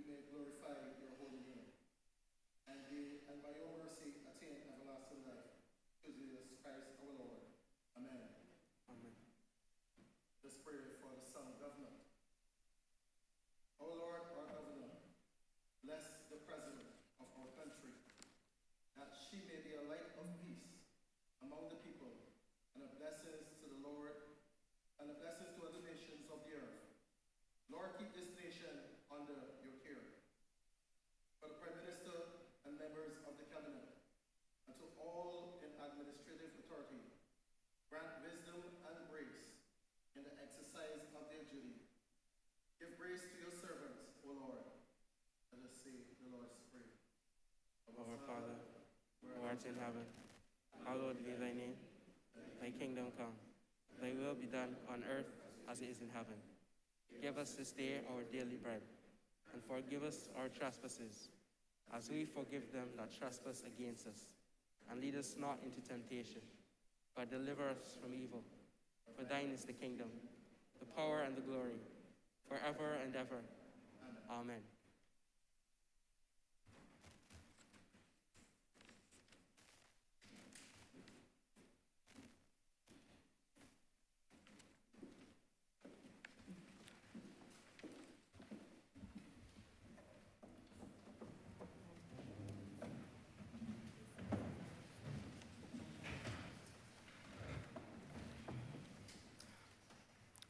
may glorify your holy name, and by your mercy attain everlasting life. Through Jesus Christ our Lord. Amen. Amen. Let's pray for the sound government. O Lord, our governor, bless the president of our country, that she may be a light of peace among the people, and a blessing to the Lord, and a blessing to other nations of the earth. Lord, keep this nation under your care. For the Prime Minister and members of the Cabinet, and to all in administrative authority, grant wisdom and grace in the exercise of their duty. Give grace to your servants, O Lord. Let us say the Lord's Prayer. Our Father, who art in heaven, hallowed be thy name. Thy kingdom come. Thy will be done on earth as it is in heaven. Give us this day our daily bread, and forgive us our trespasses, as we forgive them that trespass against us. And lead us not into temptation, but deliver us from evil. For thine is the kingdom, the power, and the glory, forever and ever. Amen.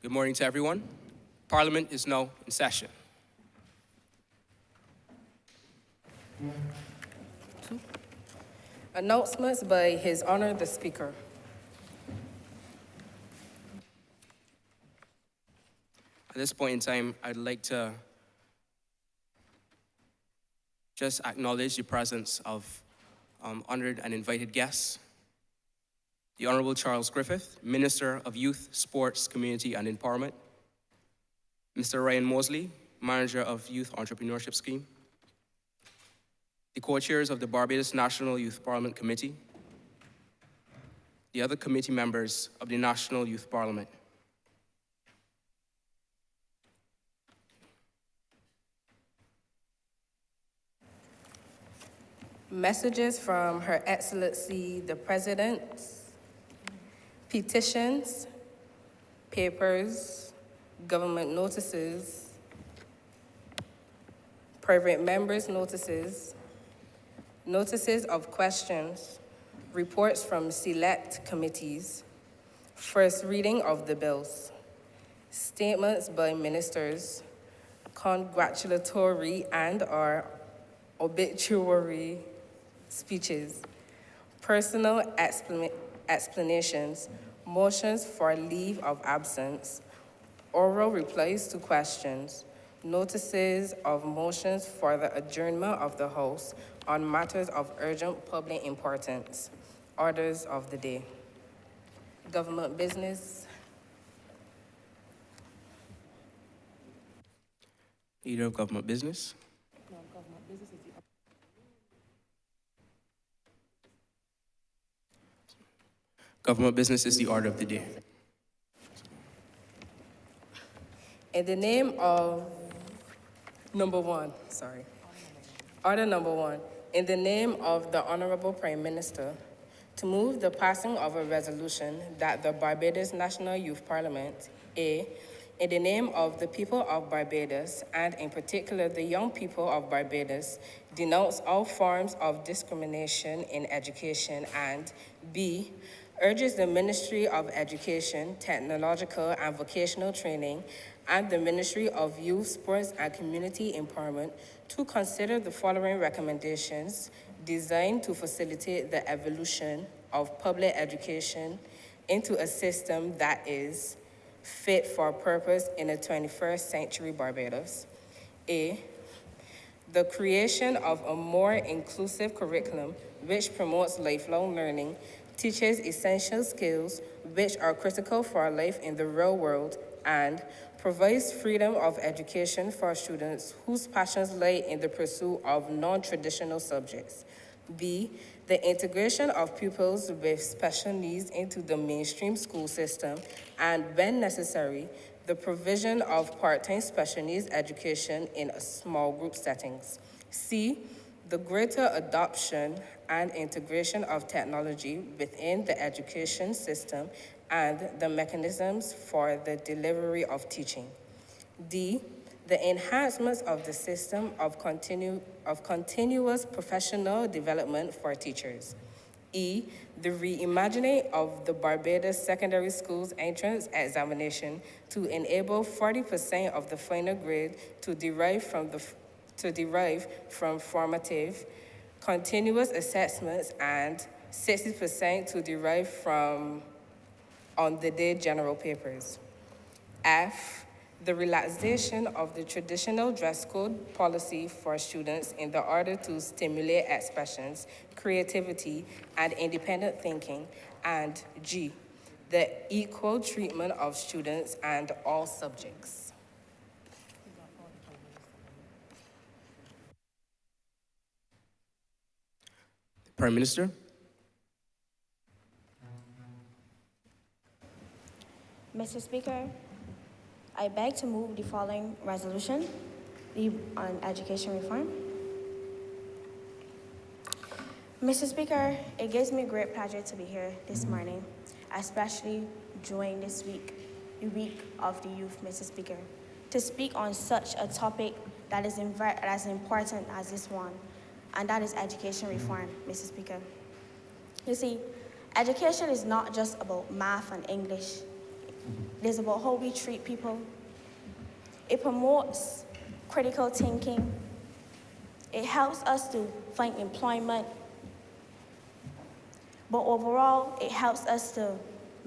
Good morning to everyone. Parliament is now in session. Announcements by His Honor the Speaker. At this point in time, I'd like to just acknowledge the presence of honored and invited guests. The Honourable Charles Griffith, Minister of Youth, Sports, Community and Empowerment. Mr. Ryan Mosley, Manager of Youth Entrepreneurship Scheme. The co-chairs of the Barbados National Youth Parliament Committee. The other committee members of the National Youth Parliament. Messages from Her Excellency the President, petitions, papers, government notices, private members' notices, notices of questions, reports from select committees, first reading of the bills, statements by ministers, congratulatory and/or obituary speeches, personal explanations, motions for leave of absence, oral replies to questions, notices of motions for the adjournment of the House on matters of urgent public importance, orders of the day. Government business. Leader of Government Business. Government business is the order of the day. In the name of Order number one, in the name of the Honourable Prime Minister, to move the passing of a resolution that the Barbados National Youth Parliament, A, in the name of the people of Barbados, and in particular the young people of Barbados, denounce all forms of discrimination in education, and B, urges the Ministry of Education, Technological and Vocational Training and the Ministry of Youth, Sports and Community Empowerment to consider the following recommendations designed to facilitate the evolution of public education into a system that is fit for purpose in a 21st century Barbados. A, the creation of a more inclusive curriculum which promotes lifelong learning, teaches essential skills which are critical for life in the real world, and provides freedom of education for students whose passions lie in the pursuit of non-traditional subjects. B, the integration of pupils with special needs into the mainstream school system, and when necessary, the provision of part-time special needs education in small group settings. C, the greater adoption and integration of technology within the education system and the mechanisms for the delivery of teaching. D, the enhancements of the system of continuous professional development for teachers. E, the reimagining of the Barbados Secondary Schools entrance examination to enable 40% of the final grade to derive from formative, continuous assessments and 60% to derive from on-the-day general papers. F, the relaxation of the traditional dress code policy for students in order to stimulate expressions, creativity, and independent thinking. And G, the equal treatment of students and all subjects. Prime Minister. Mr. Speaker, I beg to move the following resolution on education reform. Mr. Speaker, it gives me great pleasure to be here this morning, especially during this week, the week of the youth, Mr. Speaker, to speak on such a topic that is as important as this one, and that is education reform, Mr. Speaker. You see, education is not just about math and English. It is about how we treat people. It promotes critical thinking. It helps us to find employment. But overall, it helps us to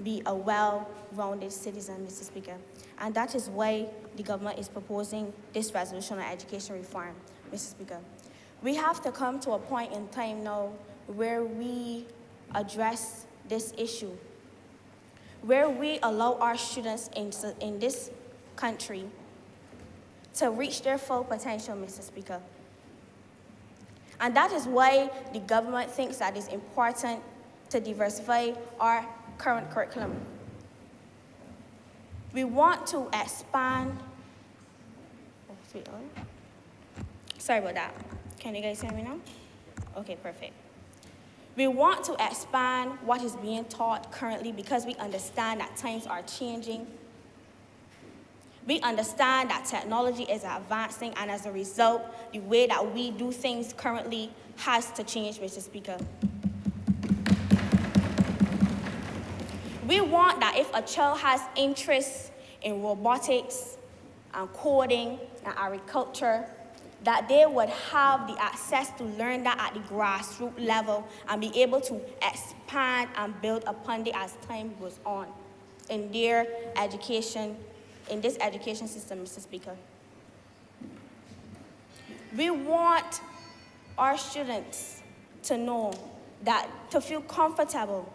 be a well-rounded citizen, Mr. Speaker. And that is why the government is proposing this resolution on education reform, Mr. Speaker. We have to come to a point in time now where we address this issue, where we allow our students in this country to reach their full potential, Mr. Speaker. And that is why the government thinks that it's important to diversify our current curriculum. We want to expand. Sorry about that. Can you guys hear me now? Okay, perfect. We want to expand what is being taught currently because we understand that times are changing. We understand that technology is advancing, and as a result, the way that we do things currently has to change, Mr. Speaker. We want that if a child has interest in robotics and coding and agriculture, that they would have the access to learn that at the grassroots level and be able to expand and build upon it as time goes on in their education, in this education system, Mr. Speaker. We want our students to know that, to feel comfortable,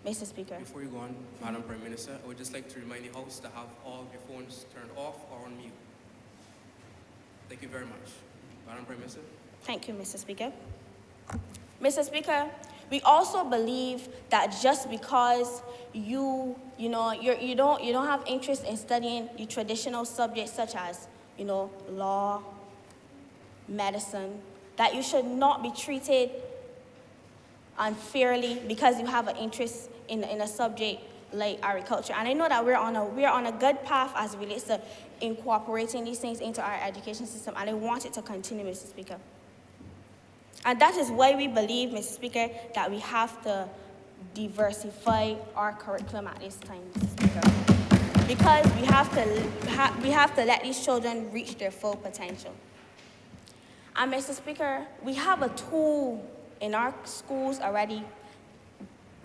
Mr. Speaker. Before you go on, Madam Prime Minister, I would just like to remind the House to have all your phones turned off or on mute. Thank you very much. Madam Prime Minister. Thank you, Mr. Speaker. Mr. Speaker, we also believe that just because you don't have interest in studying the traditional subjects such as, law, medicine, that you should not be treated unfairly because you have an interest in a subject like agriculture. And I know that we're on a good path as it relates to incorporating these things into our education system, and I want it to continue, Mr. Speaker. And that is why we believe, Mr. Speaker, that we have to diversify our curriculum at this time, Mr. Speaker, because we have to let these children reach their full potential. And Mr. Speaker, we have a tool in our schools already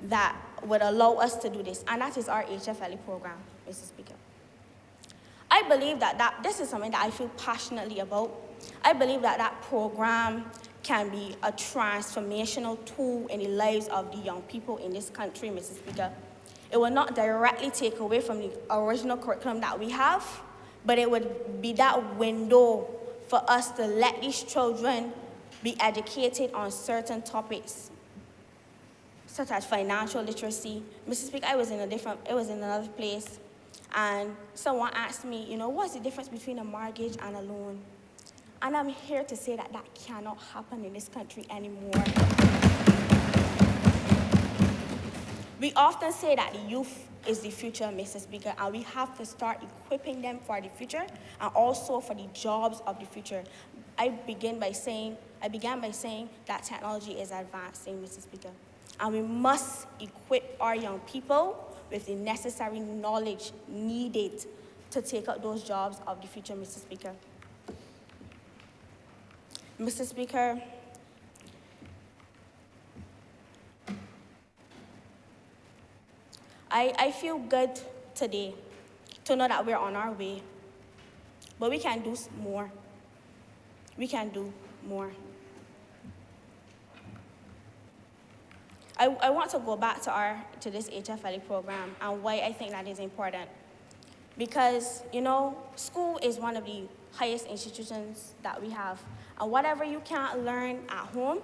that would allow us to do this, and that is our HFLE program, Mr. Speaker. I believe that this is something that I feel passionately about. I believe that program can be a transformational tool in the lives of the young people in this country, Mr. Speaker. It will not directly take away from the original curriculum that we have, but it would be that window for us to let these children be educated on certain topics, such as financial literacy. Mr. Speaker, it was in another place, And someone asked me, what's the difference between a mortgage and a loan? And I'm here to say that that cannot happen in this country anymore. We often say that the youth is the future, Mr. Speaker, and we have to start equipping them for the future and also for the jobs of the future. I began by saying that technology is advancing, Mr. Speaker, and we must equip our young people with the necessary knowledge needed to take up those jobs of the future, Mr. Speaker. Mr. Speaker, I feel good today to know that we're on our way, but we can do more. We can do more. I want to go back to this HFLE program and why I think that is important. Because, school is one of the highest institutions that we have. And whatever you can't learn at home,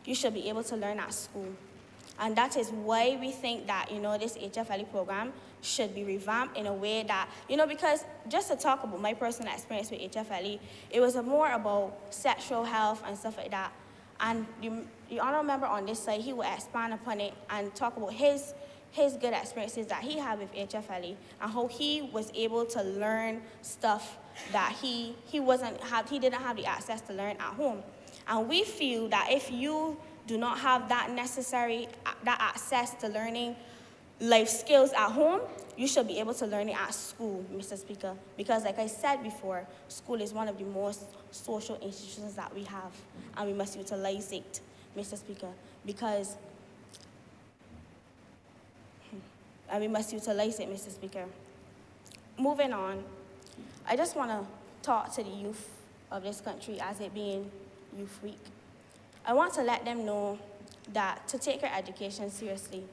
you should be able to learn at school. And that is why we think that, this HFLE program should be revamped in a way that, because just to talk about my personal experience with HFLE, it was more about sexual health and stuff like that. And the honourable member on this side, he will expand upon it and talk about his good experiences that he had with HFLE and how he was able to learn stuff that he didn't have the access to learn at home. And we feel that if you do not have that access to learning life skills at home, you should be able to learn it at school, Mr. Speaker. Because like I said before, school is one of the most social institutions that we have, and we must utilize it, Mr. Speaker, and we must utilize it, Mr. Speaker. Moving on, I just want to talk to the youth of this country as it being Youth Week. I want to let them know that to take your education seriously,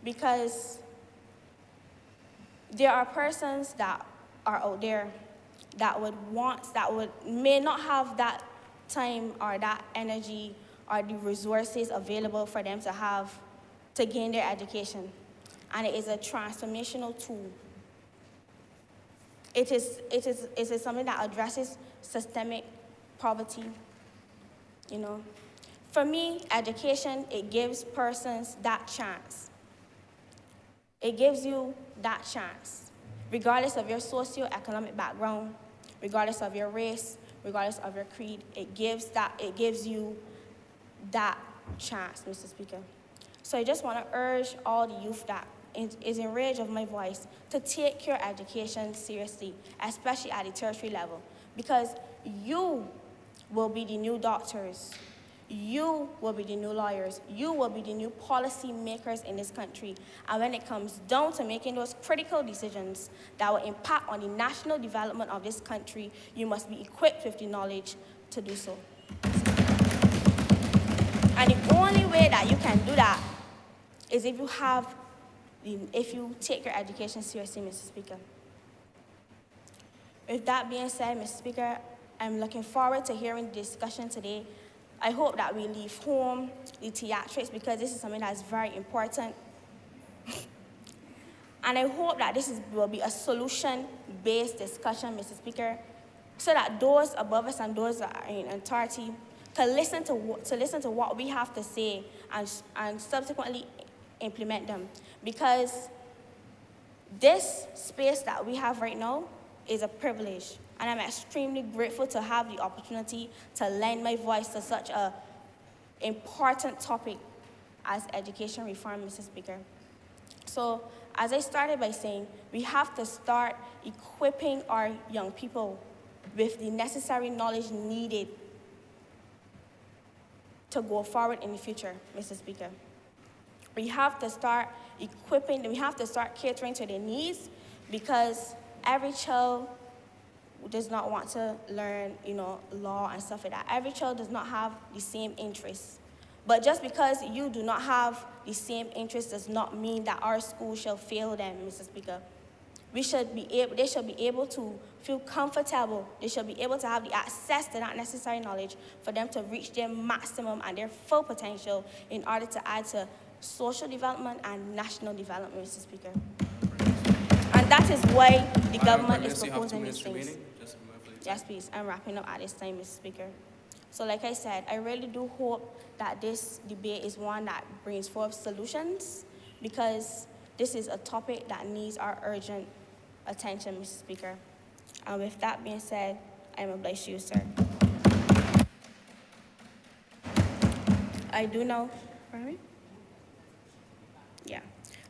because there are persons that are out there that may not have that time or that energy or the resources available for them to gain their education. And it is a transformational tool. It is something that addresses systemic poverty. For me, education, it gives persons that chance. It gives you that chance, regardless of your socioeconomic background, regardless of your race, regardless of your creed. It gives you that chance, Mr. Speaker. So I just want to urge all the youth that is in range of my voice to take your education seriously, especially at the tertiary level, because you will be the new doctors. You will be the new lawyers. You will be the new policy makers in this country. And when it comes down to making those critical decisions that will impact on the national development of this country, you must be equipped with the knowledge to do so. And the only way that you can do that is if you take your education seriously, Mr. Speaker. With that being said, Mr. Speaker, I'm looking forward to hearing the discussion today. I hope that we leave home the theatrics, because this is something that is very important. And I hope that this will be a solution-based discussion, Mr. Speaker, so that those above us and those that are in authority can listen to what we have to say and subsequently implement them. Because this space that we have right now is a privilege. And I'm extremely grateful to have the opportunity to lend my voice to such an important topic as education reform, Mr. Speaker. So, as I started by saying, we have to start equipping our young people with the necessary knowledge needed to go forward in the future, Mr. Speaker. We have to start catering to their needs, because every child does not want to learn, law and stuff like that. Every child does not have the same interests. But just because you do not have the same interests does not mean that our school shall fail them, Mr. Speaker. They should be able to feel comfortable. They should be able to have the access to that necessary knowledge for them to reach their maximum and their full potential in order to add to social development and national development, Mr. Speaker. that is why the Prime government is Minister, you have 2 proposing minutes these things. remaining. Just remember your time. Yes, please. I'm wrapping up at this time, Mr. Speaker. So like I said, I really do hope that this debate is one that brings forth solutions, because this is a topic that needs our urgent attention, Mr. Speaker. And with that being said, I am obliged to you, sir. I do now, pardon? Yeah.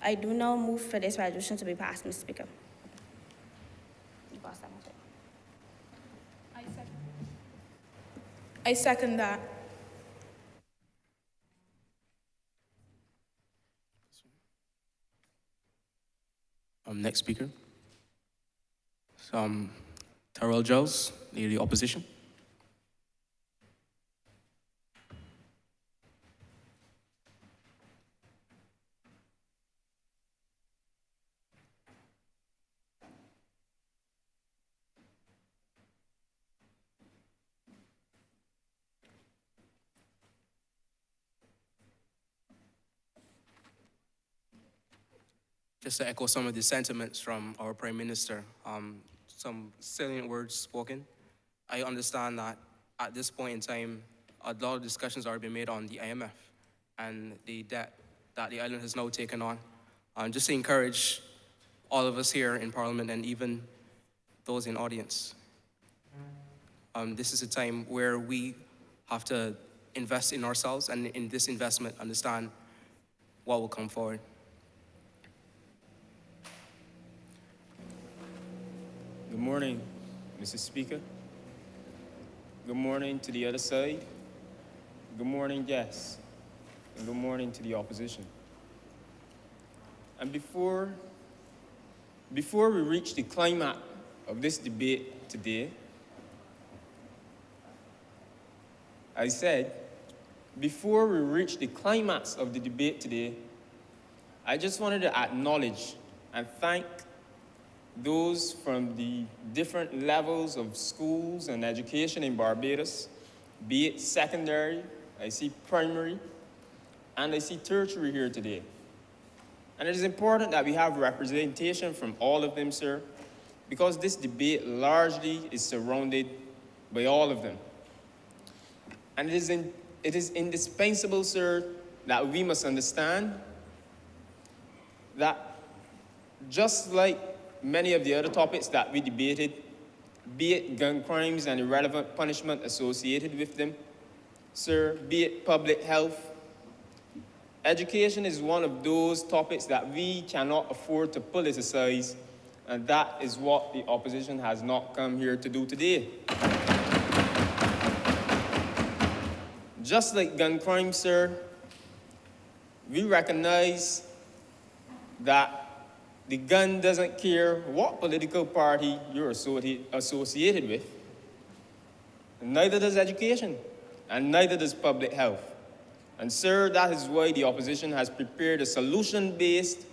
I do now move for this resolution to be passed, Mr. Speaker. You pass that, Mr. I second that. Next speaker. Terrell Giles, Leader of the Opposition. Just to echo some of the sentiments from our Prime Minister, some salient words spoken. I understand that at this point in time, a lot of discussions are being made on the IMF and the debt that the island has now taken on. Just to encourage all of us here in Parliament and even those in audience. This is a time where we have to invest in ourselves, and in this investment, understand what will come forward. Good morning, Mr. Speaker. Good morning to the other side. Good morning, guests. And good morning to the opposition. And before we reach the climax of this debate today, I said, before we reach the climax of the debate today, I just wanted to acknowledge and thank those from the different levels of schools and education in Barbados, be it secondary, I see primary, and I see tertiary here today. And it is important that we have representation from all of them, sir, because this debate largely is surrounded by all of them. And it is indispensable, sir, that we must understand that just like many of the other topics that we debated, be it gun crimes and irrelevant punishment associated with them, sir, be it public health, education is one of those topics that we cannot afford to politicize, and that is what the opposition has not come here to do today. Just like gun crime, sir, we recognize that the gun doesn't care what political party you're associated with. Neither does education, and neither does public health. And sir, that is why the opposition has prepared a solution-based,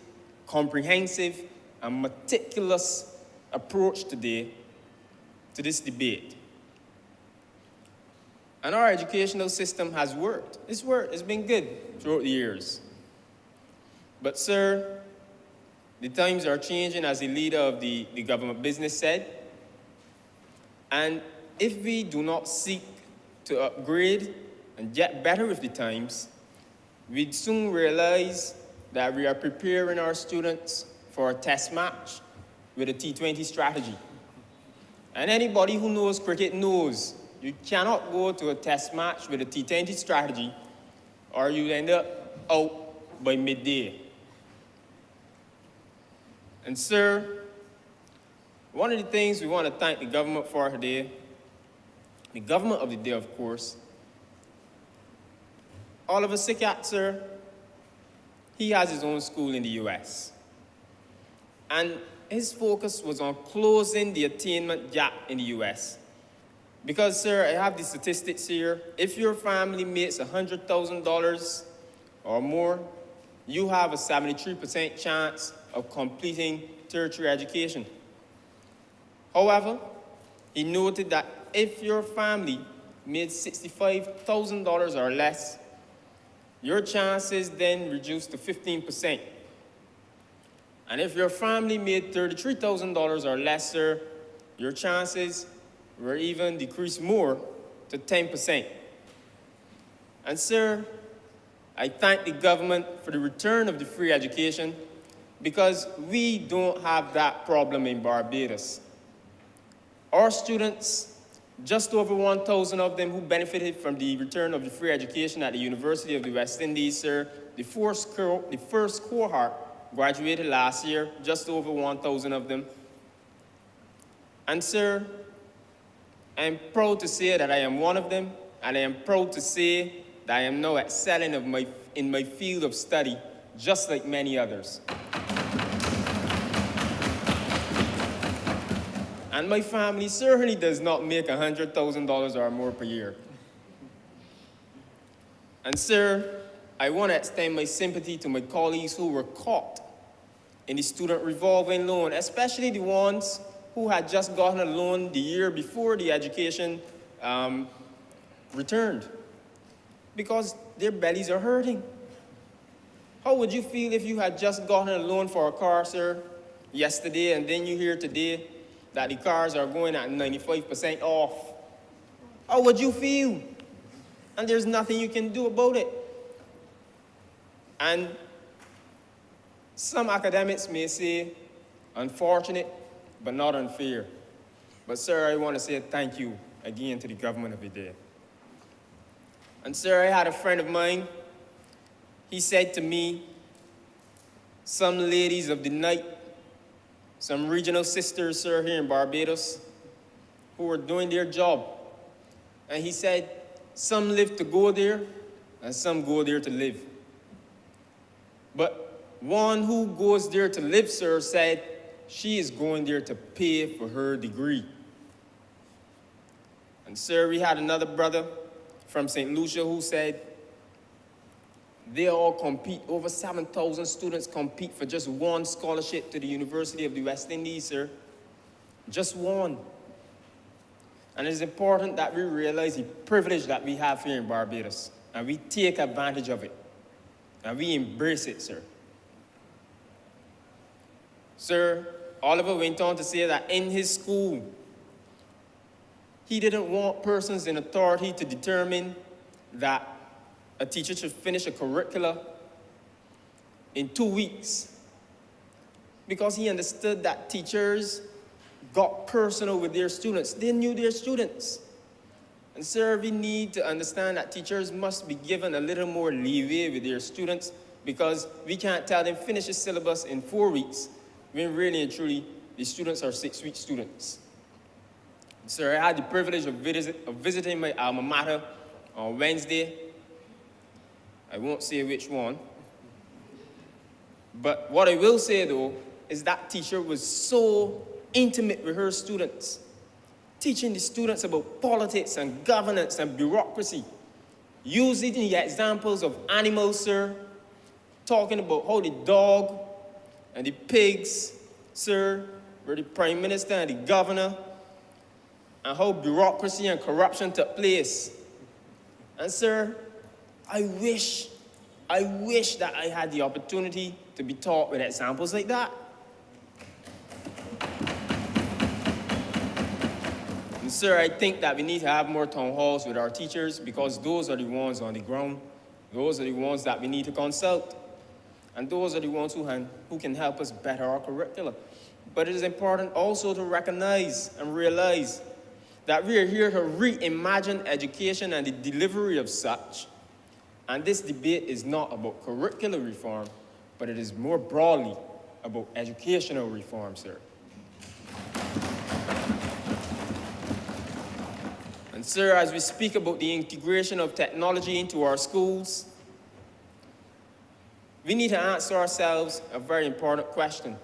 comprehensive, and meticulous approach today to this debate. And our educational system has worked. It's worked, it's been good throughout the years. But sir, the times are changing, as the leader of the government business said. And if we do not seek to upgrade and get better with the times, we'd soon realize that we are preparing our students for a test match with a T20 strategy. And anybody who knows cricket knows you cannot go to a test match with a T20 strategy, or you end up out by midday. And sir, one of the things we want to thank the government for today, the government of the day, of course, Oliver Sikat, sir, he has his own school in the US. And his focus was on closing the attainment gap in the US. Because, sir, I have the statistics here. If your family makes $100,000 or more, you have a 73% chance of completing tertiary education. However, he noted that if your family made $65,000 or less, your chances then reduced to 15%. And if your family made $33,000 or less, sir, your chances were even decreased more to 10%. And sir, I thank the government for the return of the free education because we don't have that problem in Barbados. Our students, just over 1,000 of them who benefited from the return of the free education at the University of the West Indies, sir, the first cohort graduated last year, just over 1,000 of them. And sir, I'm proud to say that I am one of them, and I am proud to say that I am now excelling in my field of study, just like many others. And my family certainly does not make $100,000 or more per year. And sir, I want to extend my sympathy to my colleagues who were caught in the student revolving loan, especially the ones who had just gotten a loan the year before the education returned, because their bellies are hurting. How would you feel if you had just gotten a loan for a car, sir, yesterday, and then you hear today that the cars are going at 95% off? How would you feel? And there's nothing you can do about it. And some academics may say, unfortunate, but not unfair. But sir, I want to say thank you again to the government of the day. And sir, I had a friend of mine, he said to me, some ladies of the night, some regional sisters, sir, here in Barbados, who were doing their job. And he said, some live to go there, and some go there to live. But one who goes there to live, sir, said she is going there to pay for her degree. And sir, we had another brother from St. Lucia who said they all compete, over 7,000 students compete for just one scholarship to the University of the West Indies, sir. Just one. And it is important that we realize the privilege that we have here in Barbados, and we take advantage of it, and we embrace it, sir. Sir, Oliver went on to say that in his school, he didn't want persons in authority to determine that a teacher should finish a curricula in 2 weeks, because he understood that teachers got personal with their students. They knew their students. And sir, we need to understand that teachers must be given a little more leeway with their students, because we can't tell them finish the syllabus in 4 weeks, when really and truly the students are 6-week students. Sir, I had the privilege of visiting my alma mater on Wednesday. I won't say which one. But what I will say, though, is that teacher was so intimate with her students, teaching the students about politics and governance and bureaucracy, using the examples of animals, sir, talking about how the dog and the pigs, sir, were the prime minister and the governor, and how bureaucracy and corruption took place. And sir, I wish that I had the opportunity to be taught with examples like that. And sir, I think that we need to have more town halls with our teachers, because those are the ones on the ground. Those are the ones that we need to consult. And those are the ones who can help us better our curricula. But it is important also to recognize and realize that we are here to reimagine education and the delivery of such. And this debate is not about curricular reform, but it is more broadly about educational reform, sir. And sir, as we speak about the integration of technology into our schools, we need to answer ourselves a very important question.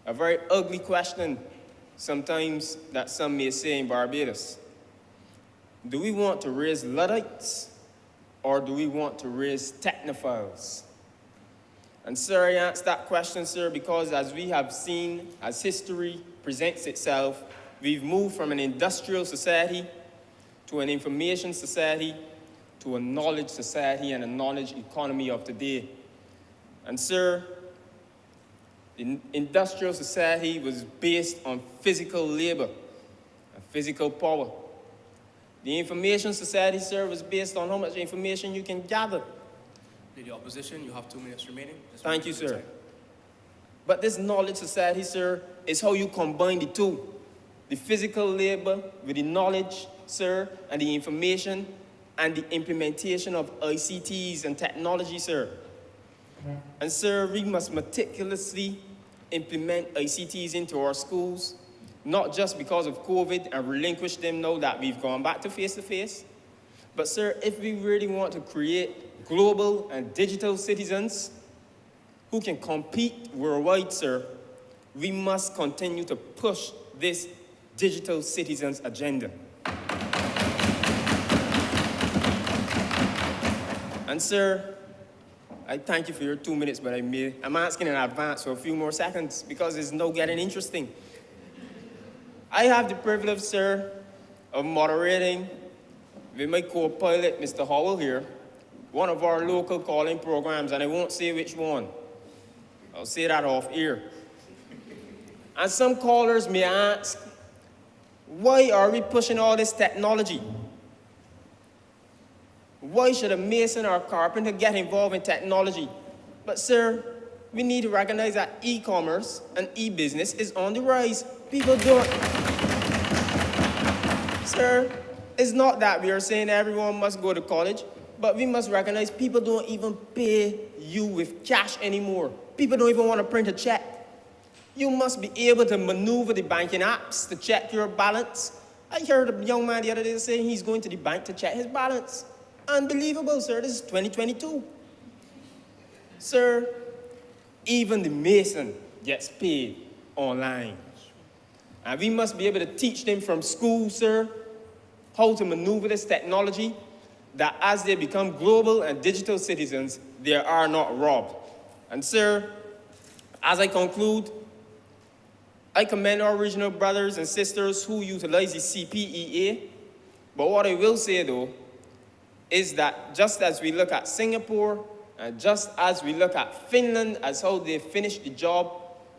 A very ugly question, sometimes, that some may say in Barbados. Do we want to raise Luddites, or do we want to raise technophiles? And sir, I ask that question, sir, because as we have seen, as history presents itself, we've moved from an industrial society to an information society to a knowledge society and a knowledge economy of today. And sir, The industrial society was based on physical labor and physical power. The information society, sir, was based on how much information you can gather. Leader of Opposition, you have 2 minutes remaining. Thank you, sir. But this knowledge society, sir, is how you combine the two. The physical labor with the knowledge, sir, and the information and the implementation of ICTs and technology, sir. And sir, we must meticulously implement ICTs into our schools, not just because of COVID and relinquish them now that we've gone back to face-to-face, but sir, if we really want to create global and digital citizens who can compete worldwide, sir, we must continue to push this digital citizens agenda. And sir, I thank you for your 2 minutes, but I'm asking in advance for a few more seconds because it's now getting interesting. I have the privilege, sir, of moderating with my co-pilot, Mr. Howell here, one of our local calling programs, and I won't say which one. I'll say that off air. And some callers may ask, why are we pushing all this technology? Why should a mason or a carpenter get involved in technology? But sir, we need to recognize that e-commerce and e-business is on the rise. People don't... Sir, it's not that we are saying everyone must go to college, but we must recognize people don't even pay you with cash anymore. People don't even want to print a check. You must be able to maneuver the banking apps to check your balance. I heard a young man the other day saying he's going to the bank to check his balance. Unbelievable, sir. This is 2022. Sir, even the mason gets paid online. And we must be able to teach them from school, sir, how to maneuver this technology, that as they become global and digital citizens, they are not robbed. And sir, as I conclude, I commend our regional brothers and sisters who utilize the CPEA. But what I will say, though, is that just as we look at Singapore, and just as we look at Finland as how they finish the job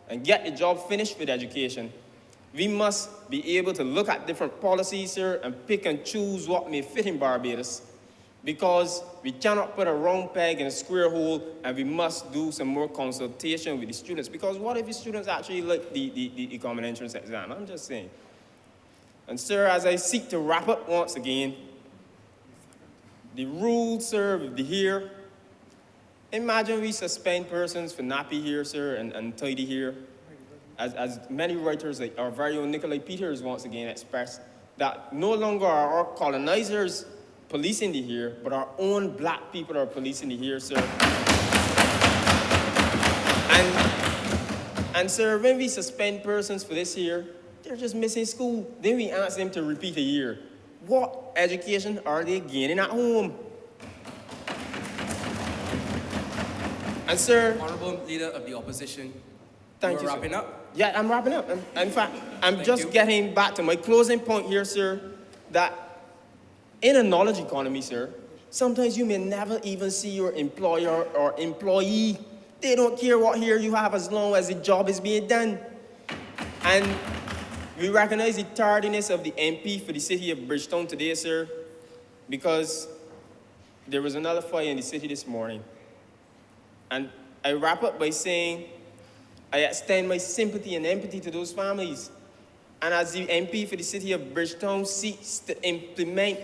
and get the job finished with education, we must be able to look at different policies here and pick and choose what may fit in Barbados, because we cannot put a round peg in a square hole, and we must do some more consultation with the students. Because what if the students actually like the common entrance exam? I'm just saying. And sir, as I seek to wrap up once again, the rules, sir, with the hair. Imagine we suspend persons for nappy hair, sir, and tidy hair. As many writers, like our very own Nikolai Peters once again expressed, that no longer are our colonizers policing the hair, but our own black people are policing the hair, sir. And sir, when we suspend persons for this year, they're just missing school. Then we ask them to repeat a year. What education are they gaining at home? And sir... Honourable Leader of the Opposition, Thank you, wrapping sir. up? Yeah, I'm wrapping up. In fact, I'm just getting back to my closing point here, sir, that in a knowledge economy, sir, sometimes you may never even see your employer or employee. They don't care what hair you have as long as the job is being done. And we recognize the tardiness of the MP for the city of Bridgetown today, sir, because there was another fire in the city this morning. And I wrap up by saying I extend my sympathy and empathy to those families. And as the MP for the city of Bridgetown seeks to implement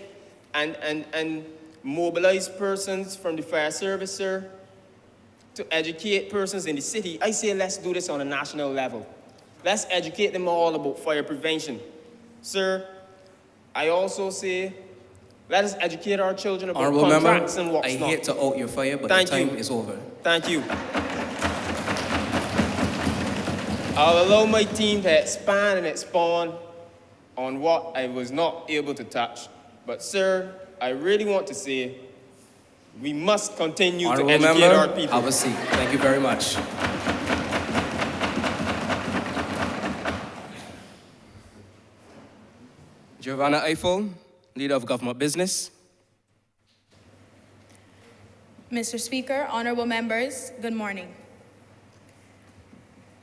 and mobilize persons from the fire service, sir, to educate persons in the city, I say let's do this on a national level. Let's educate them all about fire prevention. Sir, I also say, let us educate our children about Honourable contracts Member, and what's I not. hate to out your fire, but Thank the time you. is over. Thank you. I'll allow my team to expand and expound on what I was not able to touch. But sir, I really want to say, we must continue to Honourable educate Member, our people. have a seat. Thank you very much. Giovanna Eiffel, Leader of Government Business. Mr. Speaker, honorable members, good morning.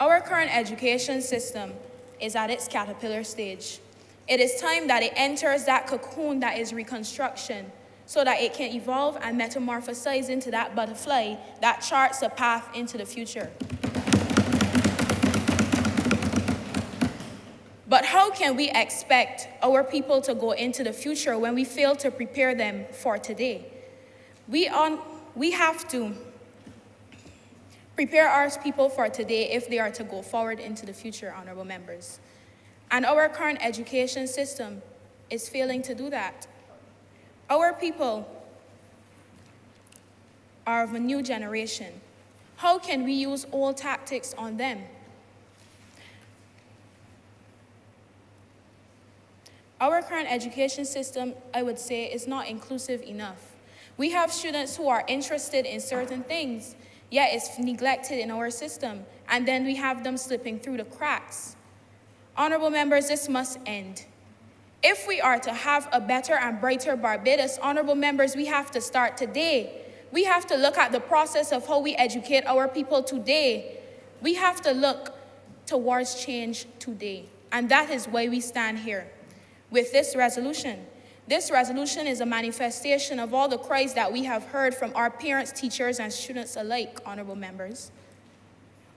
Our current education system is at its caterpillar stage. It is time that it enters that cocoon that is reconstruction so that it can evolve and metamorphosize into that butterfly that charts a path into the future. But how can we expect our people to go into the future when we fail to prepare them for today? We have to prepare our people for today if they are to go forward into the future, honorable members. And our current education system is failing to do that. Our people are of a new generation. How can we use old tactics on them? Our current education system, I would say, is not inclusive enough. We have students who are interested in certain things, yet it's neglected in our system, and then we have them slipping through the cracks. Honorable members, this must end. If we are to have a better and brighter Barbados, honorable members, we have to start today. We have to look at the process of how we educate our people today. We have to look towards change today, and that is why we stand here with this resolution. This resolution is a manifestation of all the cries that we have heard from our parents, teachers, and students alike, honorable members.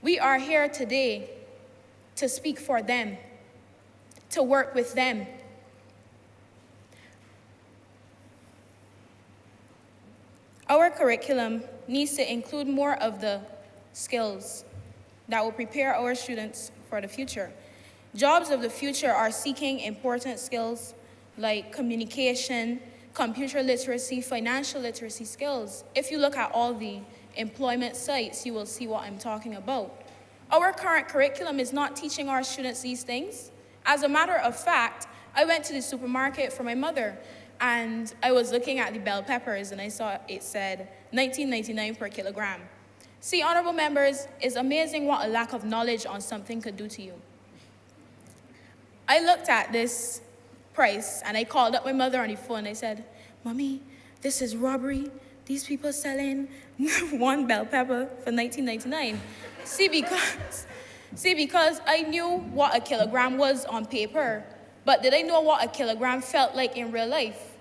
We are here today to speak for them, to work with them. Our curriculum needs to include more of the skills that will prepare our students for the future. Jobs of the future are seeking important skills like communication, computer literacy, financial literacy skills. If you look at all the employment sites, you will see what I'm talking about. Our current curriculum is not teaching our students these things. As a matter of fact, I went to the supermarket for my mother, and I was looking at the bell peppers, and I saw it said $19.99 per kilogram. See, honorable members, it's amazing what a lack of knowledge on something could do to you. I looked at this price, and I called up my mother on the phone. I said, "Mommy, this is robbery. These people selling one bell pepper for $19.99. See, because I knew what a kilogram was on paper, but did I know what a kilogram felt like in real life?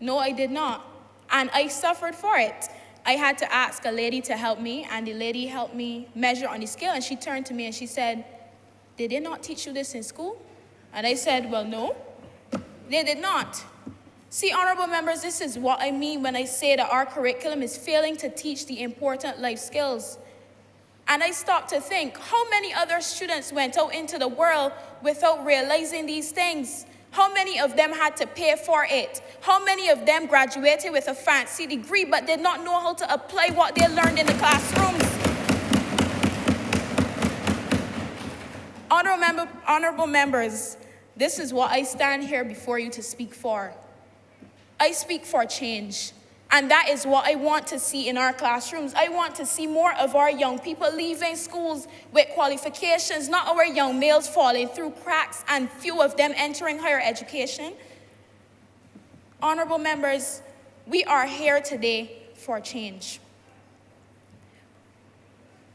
No, I did not, and I suffered for it. I had to ask a lady to help me, and the lady helped me measure on the scale, and she turned to me and she said, "Did they not teach you this in school?" And I said, "Well, no, they did not." See, honorable members, this is what I mean when I say that our curriculum is failing to teach the important life skills. And I stopped to think, how many other students went out into the world without realizing these things? How many of them had to pay for it? How many of them graduated with a fancy degree but did not know how to apply what they learned in the classrooms? Honorable members, this is what I stand here before you to speak for. I speak for change, and that is what I want to see in our classrooms. I want to see more of our young people leaving schools with qualifications, not our young males falling through cracks and few of them entering higher education. Honorable members, we are here today for change.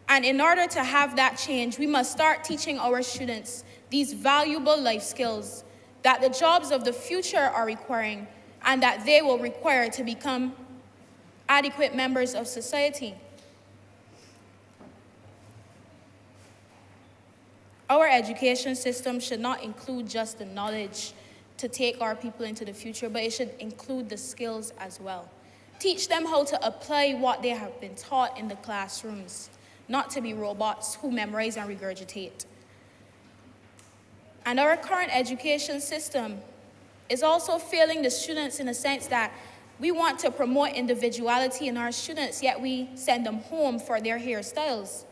And in order to have that change, we must start teaching our students these valuable life skills that the jobs of the future are requiring and that they will require to become adequate members of society. Our education system should not include just the knowledge to take our people into the future, but it should include the skills as well. Teach them how to apply what they have been taught in the classrooms, not to be robots who memorize and regurgitate. And our current education system is also failing the students in the sense that we want to promote individuality in our students, yet we send them home for their hairstyles.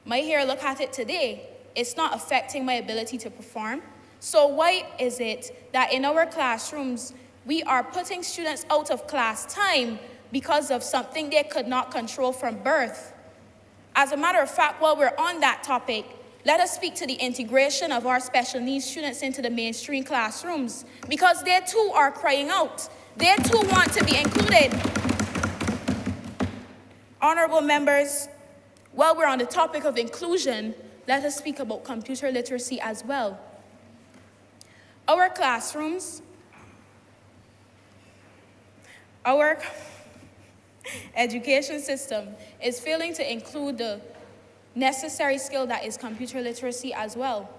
My hair, look at it today. It's not affecting my ability to perform. So why is it that in our classrooms, we are putting students out of class time because of something they could not control from birth? As a matter of fact, while we're on that topic, let us speak to the integration of our special needs students into the mainstream classrooms, because they too are crying out. They too want to be included. Honorable members, while we're on the topic of inclusion, let us speak about computer literacy as well. Our classrooms, our education system is failing to include the necessary skill that is computer literacy as well.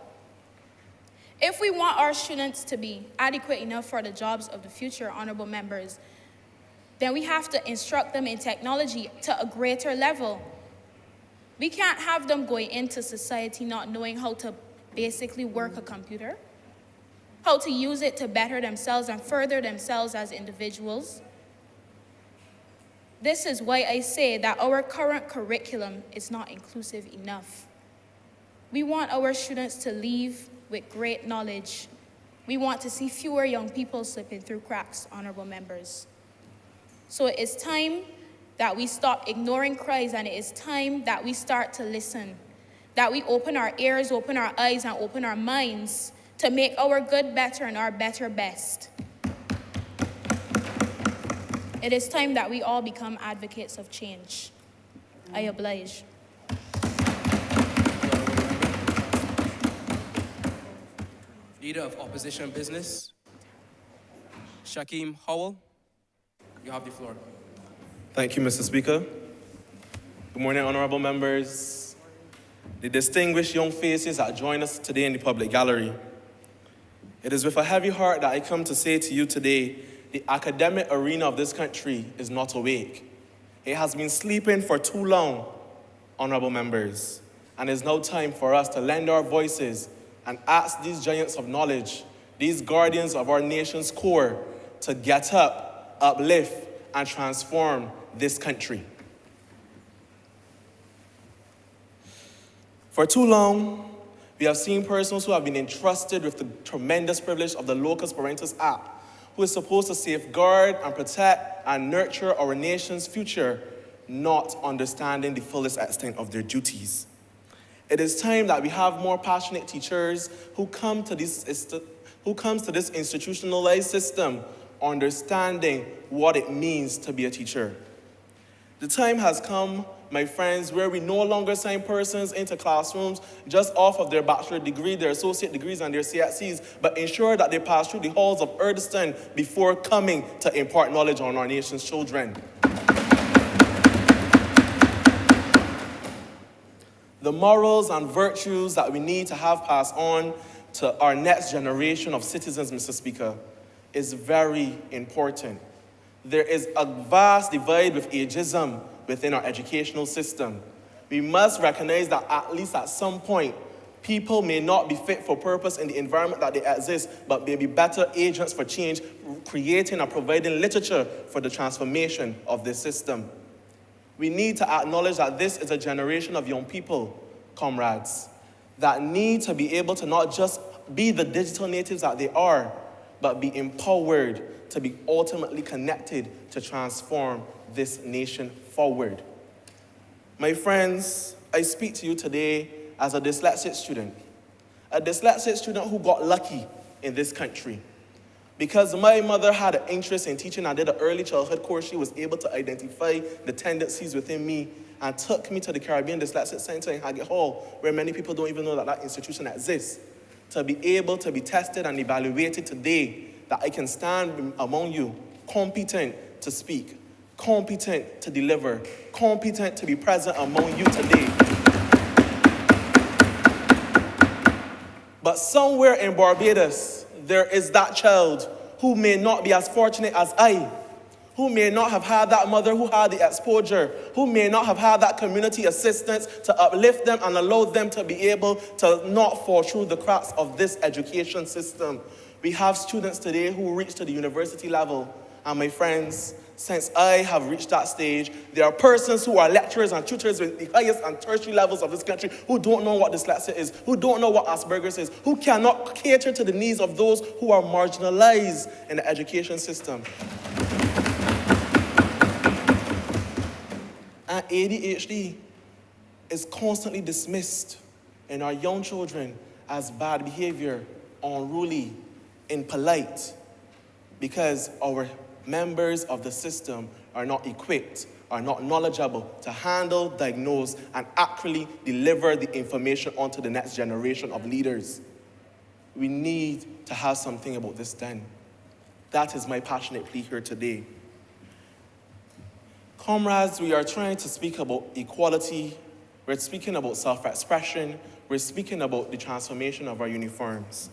If we want our students to be adequate enough for the jobs of the future, honorable members, then we have to instruct them in technology to a greater level. We can't have them going into society not knowing how to basically work a computer, how to use it to better themselves and further themselves as individuals. This is why I say that our current curriculum is not inclusive enough. We want our students to leave with great knowledge. We want to see fewer young people slipping through cracks, honorable members. So it is time that we stop ignoring cries, and it is time that we start to listen, that we open our ears, open our eyes, and open our minds to make our good better and our better best. It is time that we all become advocates of change. I oblige. Leader of Opposition Business, Shakim Howell, you have the floor. Thank you, Mr. Speaker. Good morning, honorable members, the distinguished young faces that join us today in the public gallery. It is with a heavy heart that I come to say to you today, the academic arena of this country is not awake. It has been sleeping for too long, honorable members, and it is now time for us to lend our voices and ask these giants of knowledge, these guardians of our nation's core, to get up, uplift, and transform this country. For too long, we have seen persons who have been entrusted with the tremendous privilege of the Locus Parentis Act, who is supposed to safeguard and protect and nurture our nation's future, not understanding the fullest extent of their duties. It is time that we have more passionate teachers who come to this institutionalized system understanding what it means to be a teacher. The time has come, my friends, where we no longer sign persons into classrooms just off of their bachelor degree, their associate degrees, and their CXCs, but ensure that they pass through the halls of Erdeston before coming to impart knowledge on our nation's children. The morals and virtues that we need to have passed on to our next generation of citizens, Mr. Speaker, is very important. There is a vast divide with ageism within our educational system. We must recognize that at least at some point, people may not be fit for purpose in the environment that they exist, but may be better agents for change, creating and providing literature for the transformation of this system. We need to acknowledge that this is a generation of young people, comrades, that need to be able to not just be the digital natives that they are, but be empowered to be ultimately connected to transform this nation forward. My friends, I speak to you today as a dyslexic student who got lucky in this country. Because my mother had an interest in teaching and did an early childhood course, she was able to identify the tendencies within me and took me to the Caribbean Dyslexic Center in Haggett Hall, where many people don't even know that that institution exists, to be able to be tested and evaluated today, that I can stand among you, competent to speak, competent to deliver, competent to be present among you today. But somewhere in Barbados, there is that child who may not be as fortunate as I, who may not have had that mother who had the exposure, who may not have had that community assistance to uplift them and allow them to be able to not fall through the cracks of this education system. We have students today who reach to the university level, and my friends, since I have reached that stage, there are persons who are lecturers and tutors with the highest and tertiary levels of this country who don't know what dyslexia is, who don't know what Asperger's is, who cannot cater to the needs of those who are marginalized in the education system. And ADHD is constantly dismissed in our young children as bad behavior, unruly, impolite, because our members of the system are not equipped are not knowledgeable to handle, diagnose, and accurately deliver the information onto the next generation of leaders. We need to have something about this done. That is my passionate plea here today. Comrades, we are trying to speak about equality. We're speaking about self-expression. We're speaking about the transformation of our uniforms.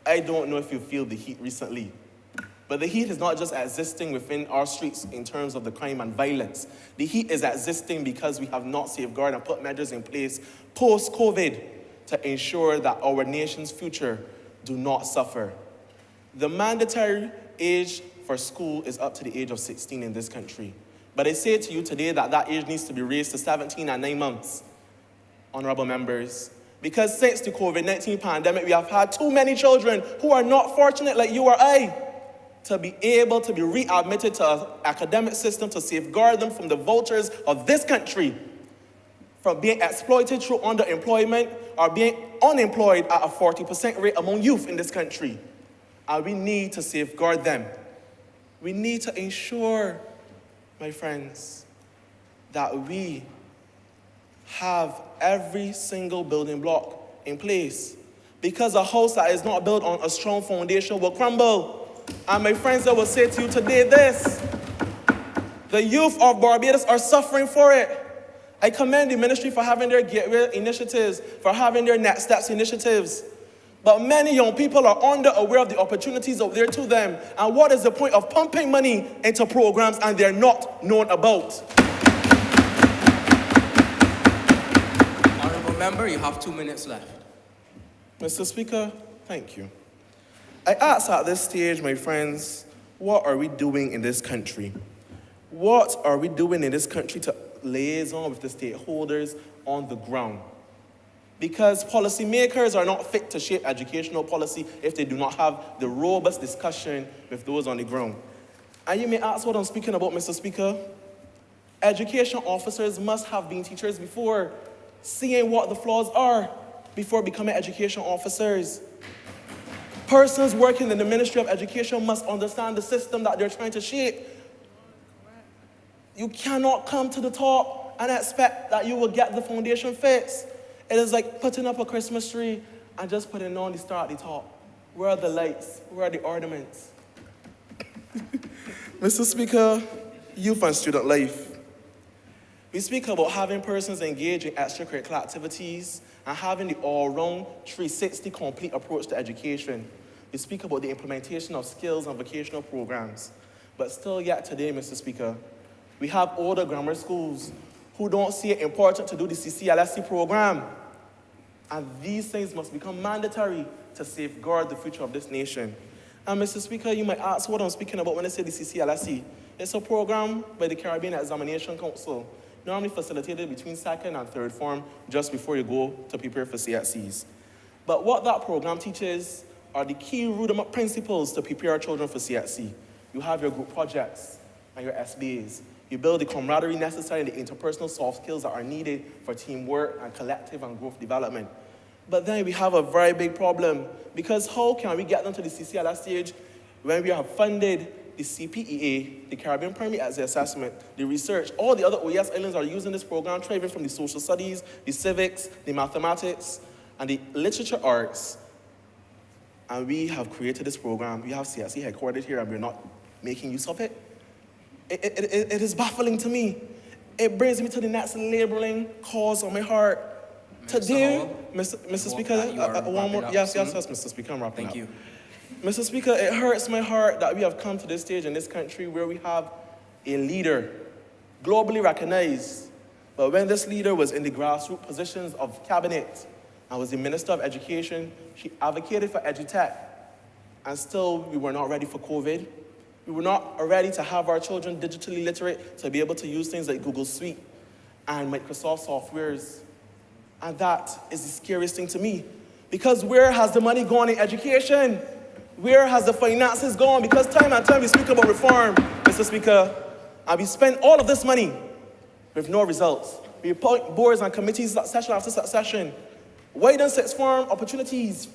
I don't know if you feel the heat recently, but the heat is not just existing within our streets in terms of the crime and violence. The heat is existing because we have not safeguarded and put measures in place post-COVID to ensure that our nation's future do not suffer. The mandatory age for school is up to the age of 16 in this country. But I say to you today that that age needs to be raised to 17 and 9 months, honorable members. Because since the COVID-19 pandemic, we have had too many children who are not fortunate like you or I to be able to be readmitted to an academic system to safeguard them from the vultures of this country, from being exploited through underemployment or being unemployed at a 40% rate among youth in this country. And we need to safeguard them. We need to ensure, my friends, that we have every single building block in place. Because a house that is not built on a strong foundation will crumble. And my friends, I will say to you today this: the youth of Barbados are suffering for it. I commend the ministry for having their gateway initiatives, for having their next steps initiatives. But many young people are unaware of the opportunities out there to them. And what is the point of pumping money into programs and they're not known about? Honourable member, you have 2 minutes left. Mr. Speaker, thank you. I ask at this stage, my friends, what are we doing in this country? What are we doing in this country to liaison with the stakeholders on the ground? Because policymakers are not fit to shape educational policy if they do not have the robust discussion with those on the ground. And you may ask what I'm speaking about, Mr. Speaker. Education officers must have been teachers before, seeing what the flaws are before becoming education officers. Persons working in the Ministry of Education must understand the system that they're trying to shape. You cannot come to the top and expect that you will get the foundation fixed. It is like putting up a Christmas tree and just putting on the star at the top. Where are the lights? Where are the ornaments? Mr. Speaker, youth and student life. We speak about having persons engage in extracurricular activities and having the all-round 360 complete approach to education. We speak about the implementation of skills and vocational programs. But still yet today, Mr. Speaker, we have older grammar schools who don't see it important to do the CCLSC program. And these things must become mandatory to safeguard the future of this nation. And Mr. Speaker, you might ask what I'm speaking about when I say the CCLSC. It's a program by the Caribbean Examination Council, normally facilitated between second and third form just before you go to prepare for CXCs. But what that program teaches are the key rudiment principles to prepare our children for CXC. You have your group projects and your SBAs. You build the camaraderie necessary and the interpersonal soft skills that are needed for teamwork and collective and growth development. But then we have a very big problem, because how can we get them to the CCLS stage when we have funded the CPEA, the Caribbean Primary Assessment, the research? All the other OES islands are using this program, thriving from the social studies, the civics, the mathematics, and the literature arts. And we have created this program. We have CSE headquartered here, and we're not making use of it. It is baffling to me. It brings me to the next labeling cause on my heart. Today, Mr. Speaker, one more. Yes, Mr. Speaker, I'm wrapping up. Thank you. Mr. Speaker, it hurts my heart that we have come to this stage in this country where we have a leader, globally recognized, but when this leader was in the grassroots positions of cabinet and was the Minister of Education, she advocated for EduTech, and still we were not ready for COVID. We were not ready to have our children digitally literate to be able to use things like Google Suite and Microsoft softwares. And that is the scariest thing to me. Because where has the money gone in education? Where has the finances gone? Because time and time we speak about reform, Mr. Speaker, and we spend all of this money with no results. We appoint boards and committees succession after succession. Widen sixth form opportunities.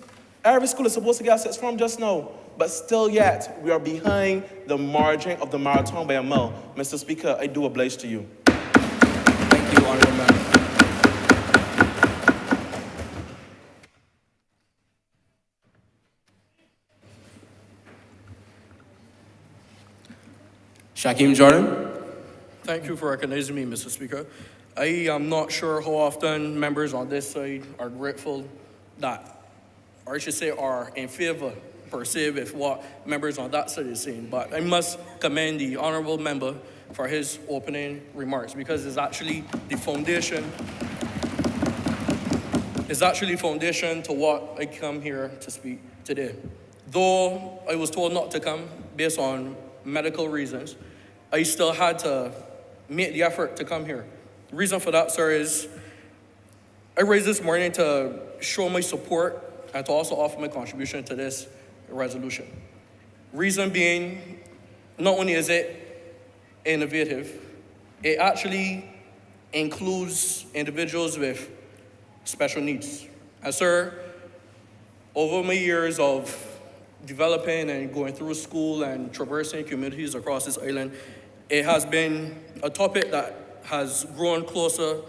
Every school is supposed to get assets from just now, but still yet, we are behind the margin of the marathon by a mile. Mr. Speaker, I do oblige to you. Thank you, Honourable Member. Shaquem Jordan. Thank you for recognizing me, Mr. Speaker. I am not sure how often members on this side are grateful that, or I should say are in favor, per se, with what members on that side is saying. But I must commend the honourable member for his opening remarks, because it's actually the foundation to what I come here to speak today. Though I was told not to come based on medical reasons, I still had to make the effort to come here. The reason for that, sir, is I raised this morning to show my support and to also offer my contribution to this resolution. Reason being, not only is it innovative, it actually includes individuals with special needs. And sir, over my years of developing and going through school and traversing communities across this island, it has been a topic that has grown closer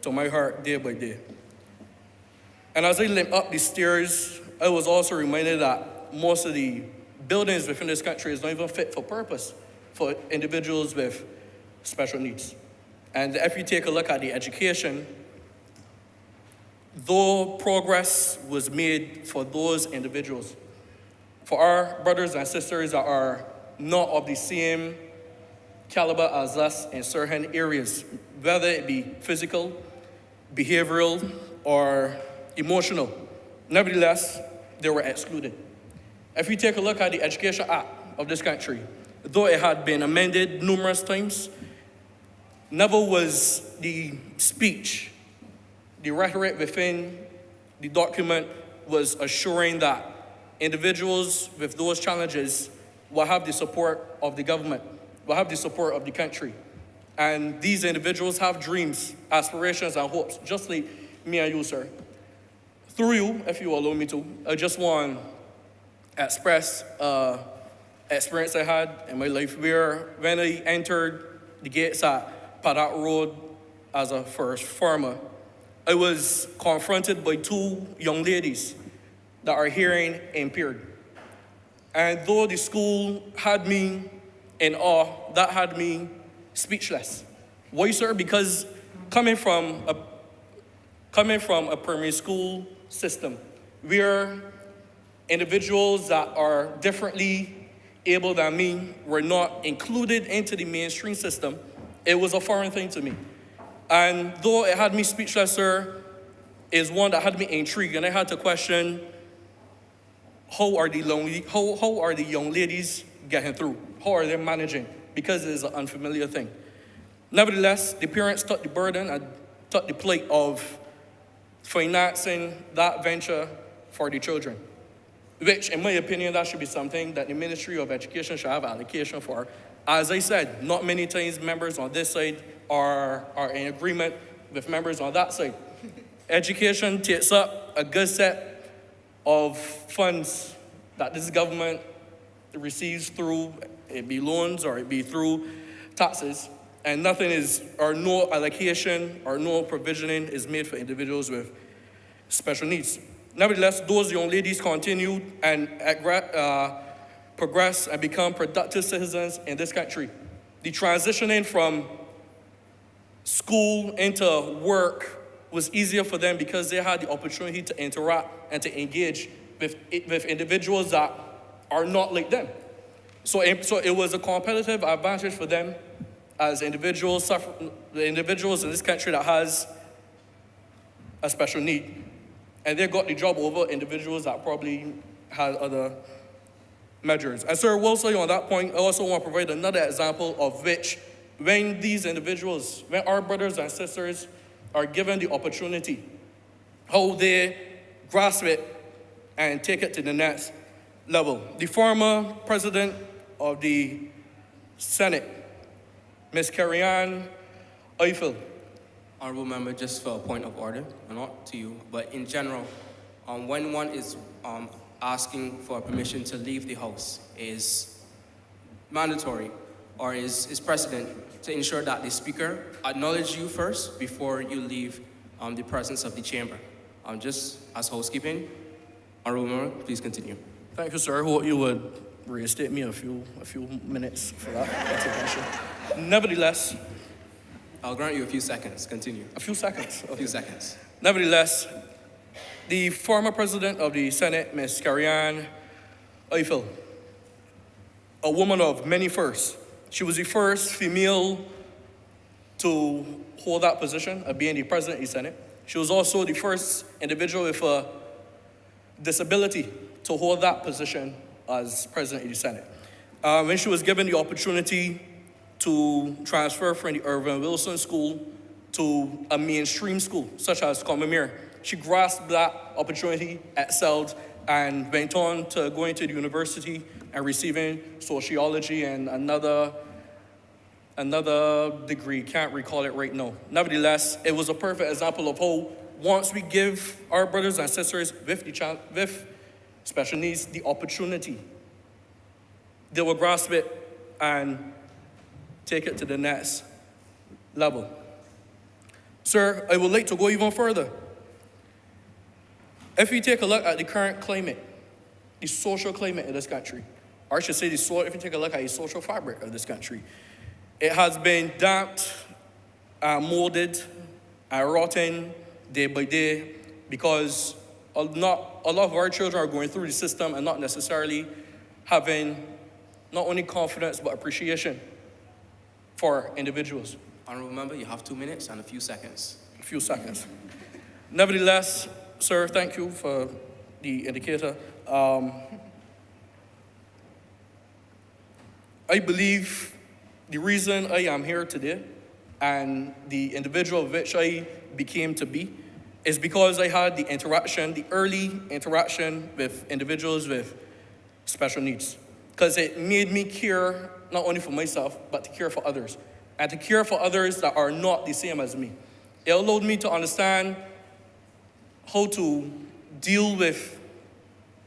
to my heart day by day. And as I limped up the stairs, I was also reminded that most of the buildings within this country is not even fit for purpose for individuals with special needs. And if you take a look at the education, though progress was made for those individuals, for our brothers and sisters that are not of the same caliber as us in certain areas, whether it be physical, behavioral, or emotional, nevertheless, they were excluded. If you take a look at the Education Act of this country, though it had been amended numerous times, never was the speech, the rhetoric within the document was assuring that individuals with those challenges will have the support of the government, will have the support of the country. And these individuals have dreams, aspirations, and hopes, just like me and you, sir. Through you, if you allow me to, I just want to express experience I had in my life where when I entered the gates at Paddock Road as a first farmer, I was confronted by two young ladies that are hearing impaired. And though the school had me in awe, that had me speechless. Why, sir? Because coming from a primary school system where individuals that are differently able than me were not included into the mainstream system, it was a foreign thing to me. And though it had me speechless, sir, is one that had me intrigued, and I had to question, how are the young ladies getting through? How are they managing? Because it is an unfamiliar thing. Nevertheless, the parents took the burden and took the plate of financing that venture for the children, which, in my opinion, that should be something that the Ministry of Education should have allocation for. As I said, not many times members on this side are in agreement with members on that side. Education takes up a good set of funds that this government receives through, it be loans or it be through taxes, and nothing is, or no allocation or no provisioning is made for individuals with special needs. Nevertheless, those young ladies continued and progress and become productive citizens in this country. The transitioning from school into work was easier for them because they had the opportunity to interact and to engage with individuals that are not like them. So it was a competitive advantage for them as individuals, the individuals in this country that has a special need. And they got the job over individuals that probably had other measures. And Sir Wilson, on that point, I also want to provide another example of which, when these individuals, when our brothers and sisters are given the opportunity, how they grasp it and take it to the next level. The former president of the Senate, Ms. Carrie-Ann Eiffel. Honourable Member, just for a point of order, not to you, but in general, when one is asking for permission to leave the house is mandatory or is precedent to ensure that the speaker acknowledges you first before you leave the presence of the chamber. Just as housekeeping, Honourable Member, please continue. Thank you, sir. I hope you would reinstate me a few minutes for that intervention. Nevertheless, I'll grant you a few seconds. Continue. a few seconds. A few seconds. Nevertheless, the former president of the Senate, Ms. Carrie-Ann Eiffel, a woman of many firsts. She was the first female to hold that position of being the president of the Senate. She was also the first individual with a disability to hold that position as president of the Senate. When she was given the opportunity to transfer from the Irving Wilson School to a mainstream school, such as Combermere, she grasped that opportunity, excelled, and went on to going to the university and receiving sociology and another degree, can't recall it right now. Nevertheless, it was a perfect example of how once we give our brothers and sisters with special needs the opportunity, they will grasp it and take it to the next level. Sir, I would like to go even further. If we take a look at the current climate, the social climate in this country, or I should say if you take a look at the social fabric of this country, it has been damped and molded and rotten day by day because a lot of our children are going through the system and not necessarily having not only confidence but appreciation for individuals. Honourable Member, you have 2 minutes and a few seconds. A few seconds. Nevertheless, sir, thank you for the indicator. I believe the reason I am here today and the individual of which I became to be is because I had the early interaction with individuals with special needs. Because it made me care not only for myself, but to care for others. And to care for others that are not the same as me. It allowed me to understand how to deal with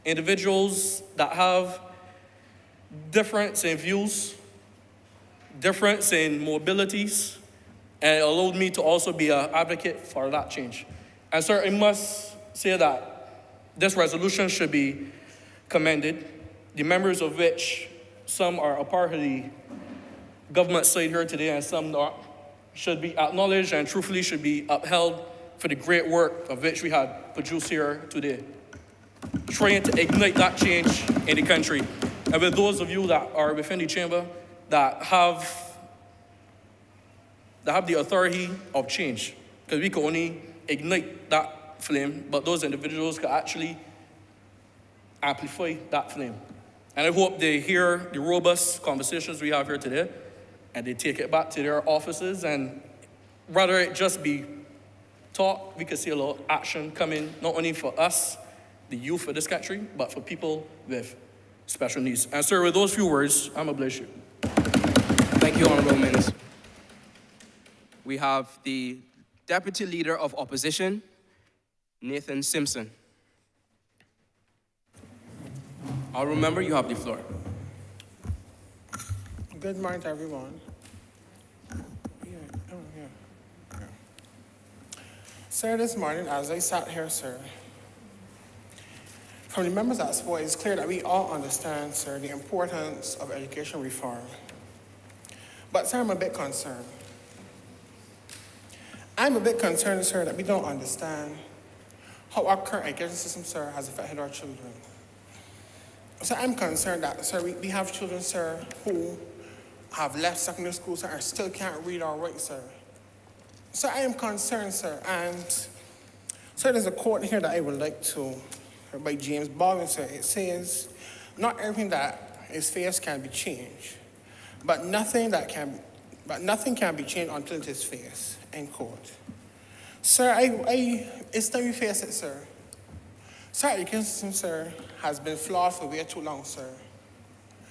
individuals that have difference in views, difference in mobilities, and it allowed me to also be an advocate for that change. And sir, I must say that this resolution should be commended, the members of which some are a part of the government side here today and some not, should be acknowledged and truthfully should be upheld for the great work of which we had produced here today, trying to ignite that change in the country. And with those of you that are within the chamber that have the authority of change, because we can only ignite that flame, but those individuals can actually amplify that flame. And I hope they hear the robust conversations we have here today, and they take it back to their offices, and rather it just be talk, we could see a lot of action coming, not only for us, the youth of this country, but for people with special needs. And sir, with those few words, I'm going to bless you. Thank you, Honourable Minister. We have the Deputy Leader of Opposition, Nathan Simpson. I'll remember you have the floor. Good morning to everyone. Sir, this morning, as I sat here, sir, from the members that spoke, it's clear that we all understand, sir, the importance of education reform. But, sir, I'm a bit concerned. I'm a bit concerned, sir, that we don't understand how our current education system, sir, has affected our children. So I'm concerned that, sir, we have children, sir, who have left secondary school, sir, and still can't read or write, sir. So I am concerned, sir, and, sir, there's a quote here that I would like to, by James Baldwin, sir. It says, not everything that is faced can be changed, but nothing can be changed until it is faced, end quote. Sir, it's time we face it, sir. Sir, our education system, sir, has been flawed for way too long, sir.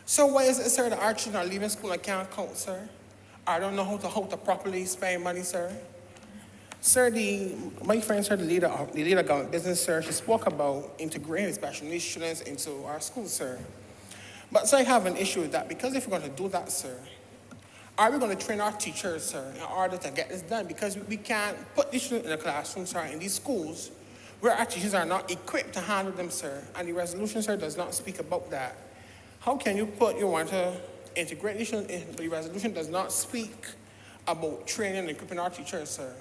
So why is it, sir, that our children are leaving school and can't count, sir? I don't know how to properly spend money, sir. Sir, my friend, sir, the leader of government business, sir, she spoke about integrating special needs students into our schools, sir. But sir, I have an issue with that because if we're going to do that, sir, are we going to train our teachers, sir, in order to get this done? Because we can't put these students in the classroom, sir, in these schools where our teachers are not equipped to handle them, sir. And the resolution, sir, does not speak about that. How can you want to integrate these students in, but the resolution does not speak about training and equipping our teachers, sir?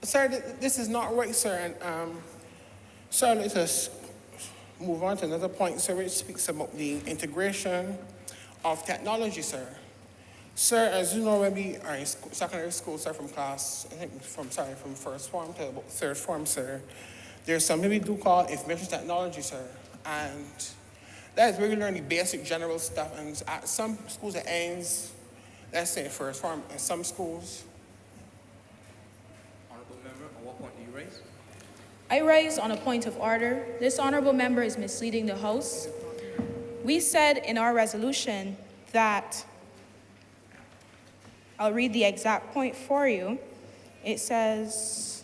Sir, this is not right, sir. And sir, let us move on to another point, sir, which speaks about the integration of technology, sir. Sir, as you know, when we are in secondary school, sir, from first form to about third form, sir, there's something we do call information technology, sir. And that is where we learn the basic general stuff. And at some schools it ends, let's say, first form. In some schools. Honourable member, on what point do you raise? I rise on a point of order. This honourable member is misleading the House. We said in our resolution that, I'll read the exact point for you. It says,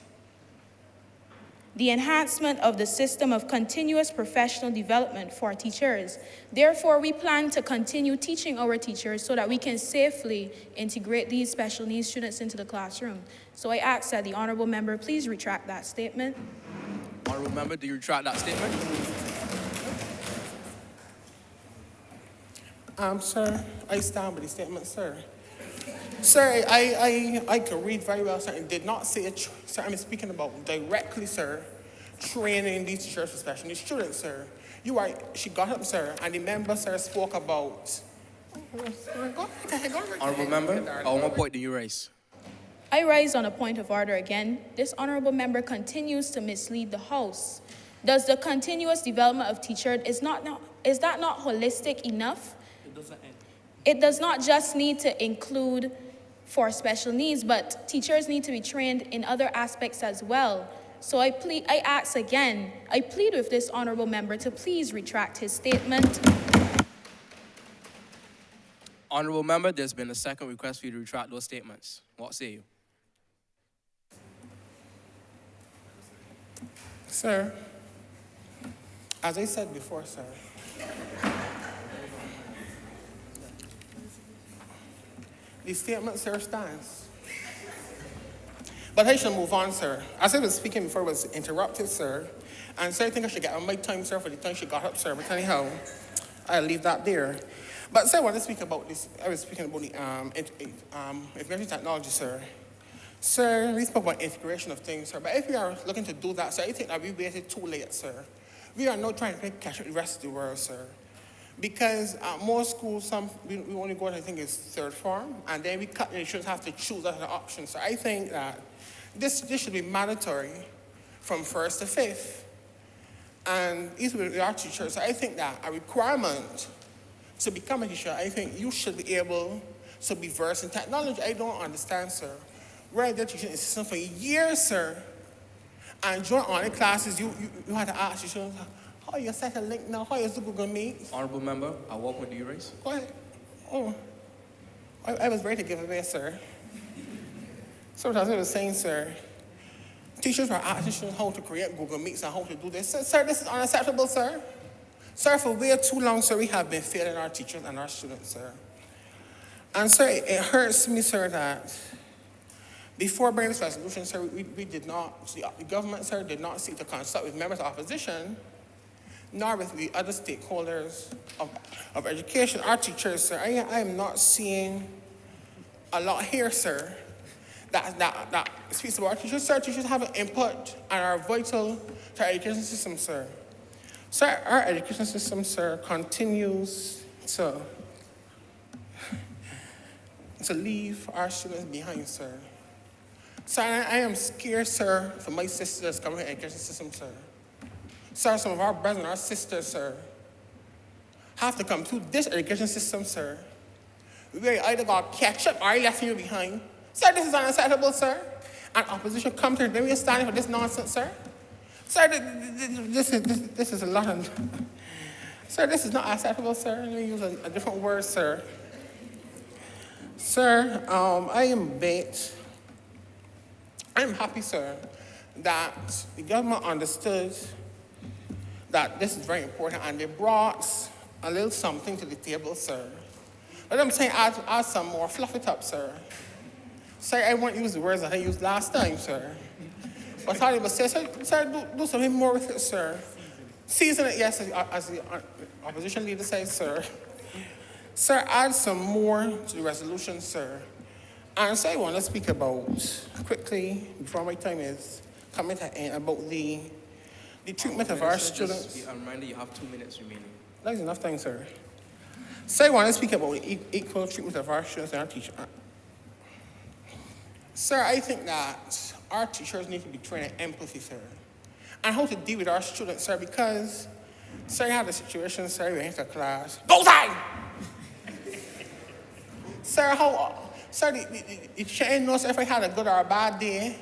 the enhancement of the system of continuous professional development for teachers. Therefore, we plan to continue teaching our teachers so that we can safely integrate these special needs students into the classroom. So I ask that the honourable member please retract that statement. Honourable member, do you retract that statement? Sir, I stand by the statement, sir. Sir, I can read very well, sir, and did not say it, sir. I'm speaking about directly, sir, training these teachers for special needs students, sir. She got up, sir, and the member, sir, spoke about. Honourable member, on what point do you raise? I rise on a point of order again. This honourable member continues to mislead the House. Does the continuous development of teachers, is that not holistic enough? It doesn't end. It does not just need to include for special needs, but teachers need to be trained in other aspects as well. So I ask again, I plead with this honourable member to please retract his statement. Honourable member, there's been a second request for you to retract those statements. What say you? Sir, as I said before, sir, the statement, sir, stands. But I shall move on, sir. As I was speaking before, I was interrupted, sir. And so I think I should get on my time, sir, for the time she got up, sir. But anyhow, I'll leave that there. But, sir, I want to speak about this. I was speaking about the information technology, sir. Sir, we spoke about integration of things, sir. But if we are looking to do that, sir, I think that we waited too late, sir. We are not trying to catch up the rest of the world, sir. Because at most schools, we only go to, I think, is third form, and then we cut, and the students have to choose as an option. So I think that this should be mandatory from first to fifth. And even with our teachers, so I think that a requirement to become a teacher, I think you should be able to be versed in technology. I don't understand, sir. We're in the teaching system for years, sir. And during online classes, you had to ask your students, how you set a link now? How you use Google Meet? Honourable member, at what point do you raise? Go ahead. Oh, I was ready to give away, sir. Sometimes I was saying, sir, teachers were asking students how to create Google Meets and how to do this. Sir, this is unacceptable, sir. Sir, for way too long, sir, we have been failing our teachers and our students, sir. And, sir, it hurts me, sir, that before bringing this resolution, sir, we did not, the government, sir, did not seek to consult with members of opposition, nor with the other stakeholders of education. Our teachers, sir, I am not seeing a lot here, sir, that speaks about our teachers. Sir, teachers have an input and are vital to our education system, sir. Sir, our education system, sir, continues to leave our students behind, sir. Sir, I am scared, sir, for my sisters coming to the education system, sir. Sir, some of our brothers and our sisters, sir, have to come through this education system, sir. We either got to catch up or left you behind. Sir, this is unacceptable, sir. And opposition come to them, we are standing for this nonsense, sir. Sir, this is a lot of... Sir, this is not acceptable, sir. Let me use a different word, sir. Sir, I am bait. I'm happy, sir, that the government understood that this is very important and they brought a little something to the table, sir. But I'm saying add some more, fluff it up, sir. Sir, I won't use the words that I used last time, sir. But Honourable says, sir, do something more with it, sir. Season it, yes, as the opposition leader says, sir. Sir, add some more to the resolution, sir. And so I want to speak about, quickly, before my time is coming to an end, about the treatment of our students. I'm reminded you have 2 minutes remaining. That's enough time, sir. So I want to speak about the equal treatment of our students and our teachers. Sir, I think that our teachers need to be trained in empathy, sir, and how to deal with our students, sir, because, sir, you had a situation, sir, we enter class, bullseye! Sir, sir, the teacher knows if I had a good or a bad day,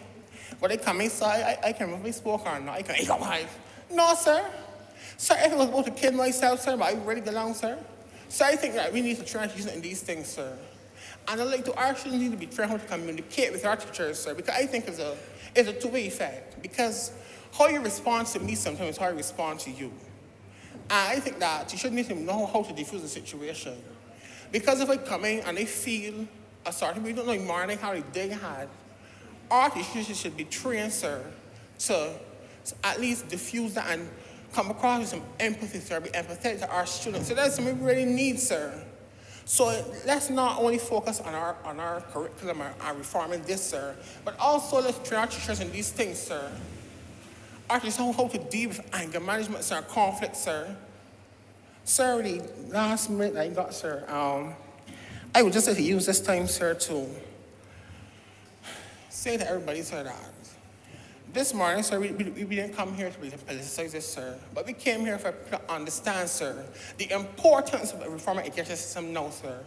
but they come inside, I can remember spoke or not, I can, no, sir. Sir, if it was about to kill myself, sir, but I ready to go along, sir. So I think that we need to train teachers in these things, sir. And I'd like to our students need to be trained how to communicate with our teachers, sir, because I think it's a two-way effect. Because how you respond to me sometimes is how I respond to you. And I think that teachers need to know how to diffuse the situation. Because if I come in and they feel a certain way, we don't know morning how they dig hard, our teachers should be trained, sir, to at least diffuse that and come across with some empathy, sir, be empathetic to our students. So that's something we really need, sir. So let's not only focus on our curriculum and reforming this, sir, but also let's train our teachers in these things, sir. Our teachers know how to deal with anger management, sir, conflict, sir. Sir, the last minute I got, sir, I would just like to use this time, sir, to say to everybody, sir, that this morning, sir, we didn't come here to politicize this, sir, but we came here to understand, sir, the importance of the reforming education system now, sir.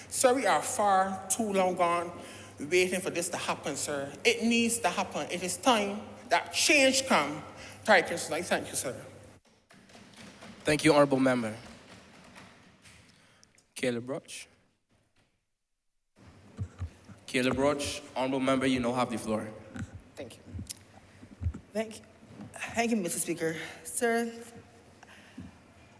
Sir, we are far too long gone waiting for this to happen, sir. It needs to happen. It is time that change come. Thank you, sir. Thank you, Honourable Member. Caleb Broch. Caleb Broch, Honourable Member, you now have the floor. Thank you. Thank you, Mr. Speaker. Sir,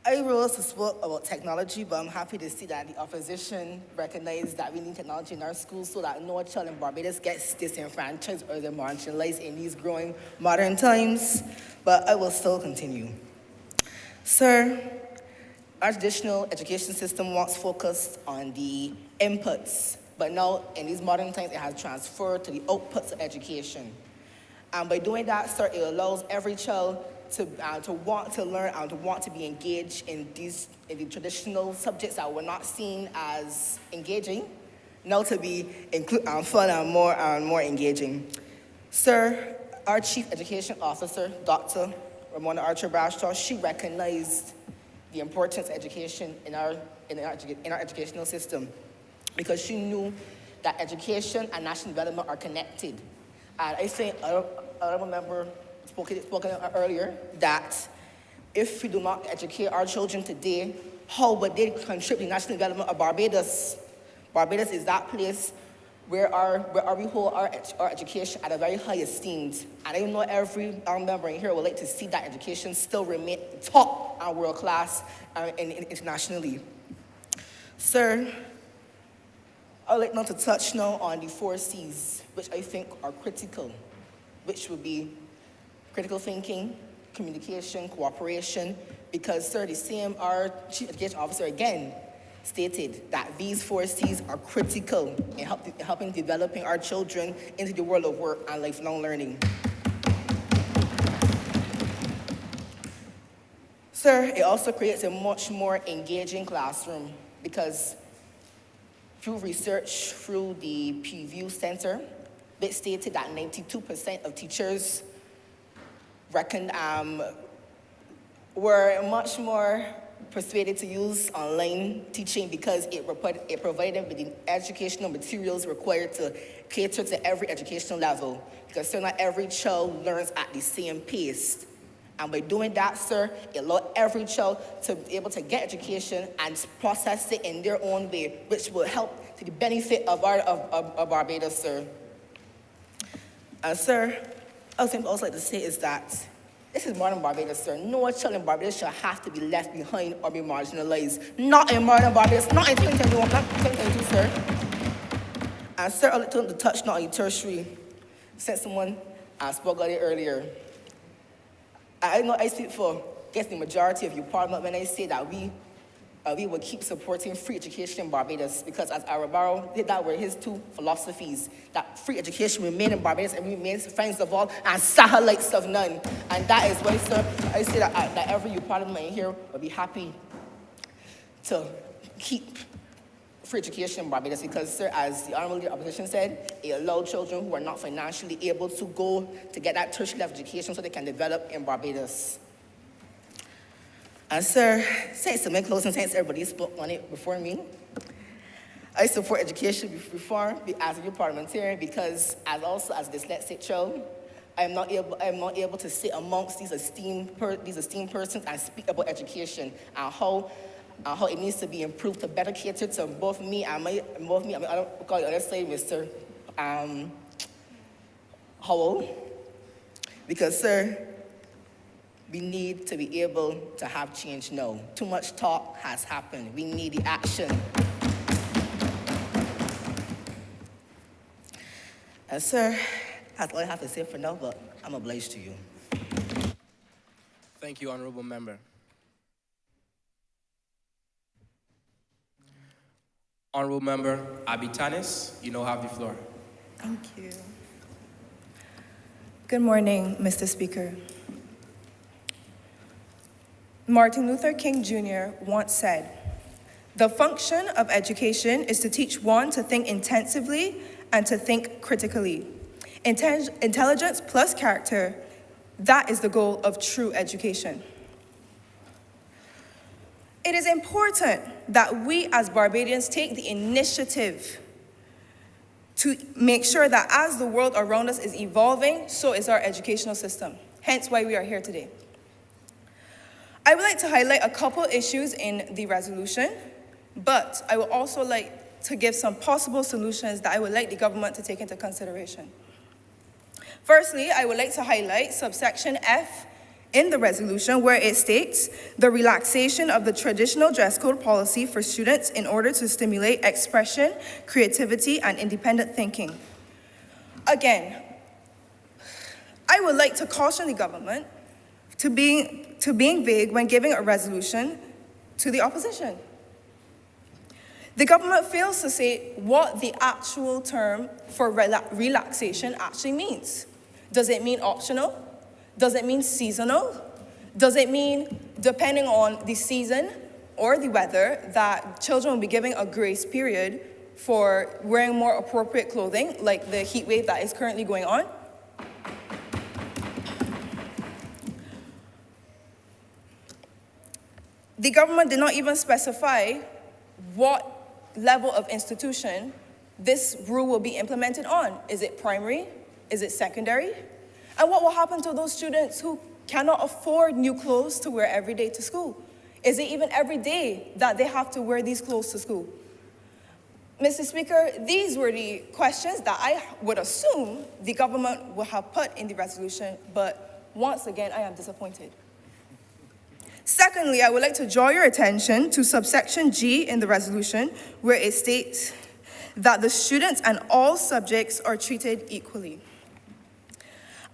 I wrote to spoke about technology, but I'm happy to see that the opposition recognized that we need technology in our schools so that no child in Barbados gets disenfranchised or they're marginalized in these growing modern times. But I will still continue. Sir, our traditional education system once focused on the inputs, but now in these modern times it has transferred to the outputs of education. And by doing that, sir, it allows every child to want to learn and to want to be engaged in the traditional subjects that were not seen as engaging, now to be fun and more engaging. Sir, our Chief Education Officer, Dr. Ramona Archer-Bradshaw, she recognized the importance of education in our educational system because she knew that education and national development are connected. And I think Honourable Member spoken earlier that if we do not educate our children today, how would they contribute to the national development of Barbados? Barbados is that place where we hold our education at a very high esteem. And I know every member in here would like to see that education still remain top and world class internationally. Sir, I would like now to touch now on the 4 C's, which I think are critical, which would be critical thinking, communication, cooperation, because, sir, the same, our Chief Education Officer again stated that these 4 C's are critical in helping developing our children into the world of work and lifelong learning. Sir, it also creates a much more engaging classroom because through research through the Pew Center, it stated that 92% of teachers were much more persuaded to use online teaching because it provided them with the educational materials required to cater to every educational level, because so not every child learns at the same pace. And by doing that, sir, it allowed every child to be able to get education and process it in their own way, which will help to the benefit of Barbados, sir. Sir, other thing I also like to say is that this is modern Barbados, sir. No child in Barbados shall have to be left behind or be marginalized. Not in modern Barbados, not in 2021, not 2022, sir. And sir, I'd like to touch not on tertiary, since someone spoke about it earlier. I know I speak for, I guess, the majority of you Parliament when I say that we will keep supporting free education in Barbados, because as Honourable did that were his two philosophies, that free education remain in Barbados and remains friends of all and satellites of none. And that is why, sir, I say that every you Parliament here will be happy to keep free education in Barbados, because, sir, as the Honourable Leader of Opposition said, it allowed children who are not financially able to go to get that tertiary level education so they can develop in Barbados. And sir, since to my closing, since everybody spoke on it before me, I support education reform as a new parliamentarian, because as a dyslexic child, I'm not able to sit amongst these esteemed persons and speak about education and how it needs to be improved to better cater to both me and I don't call it other side, Mr. Howell, because, sir, we need to be able to have change now. Too much talk has happened. We need the action. And sir, that's all I have to say for now, but I'm obliged to you. Thank you, Honourable Member. Honourable Member Abby Tanis, you now have the floor. Thank you. Good morning, Mr. Speaker. Martin Luther King Jr. once said, "The function of education is to teach one to think intensively and to think critically. Intelligence plus character, that is the goal of true education." It is important that we as Barbadians take the initiative to make sure that as the world around us is evolving, so is our educational system, hence why we are here today. I would like to highlight a couple issues in the resolution, but I would also like to give some possible solutions that I would like the government to take into consideration. Firstly, I would like to highlight subsection F in the resolution, where it states the relaxation of the traditional dress code policy for students in order to stimulate expression, creativity, and independent thinking. Again, I would like to caution the government to being vague when giving a resolution to the opposition. The government fails to say what the actual term for relaxation actually means. Does it mean optional? Does it mean seasonal? Does it mean, depending on the season or the weather, that children will be given a grace period for wearing more appropriate clothing, like the heat wave that is currently going on? The government did not even specify what level of institution this rule will be implemented on. Is it primary? Is it secondary? And what will happen to those students who cannot afford new clothes to wear every day to school? Is it even every day that they have to wear these clothes to school? Mr. Speaker, these were the questions that I would assume the government would have put in the resolution, but once again, I am disappointed. Secondly, I would like to draw your attention to subsection G in the resolution, where it states that the students and all subjects are treated equally.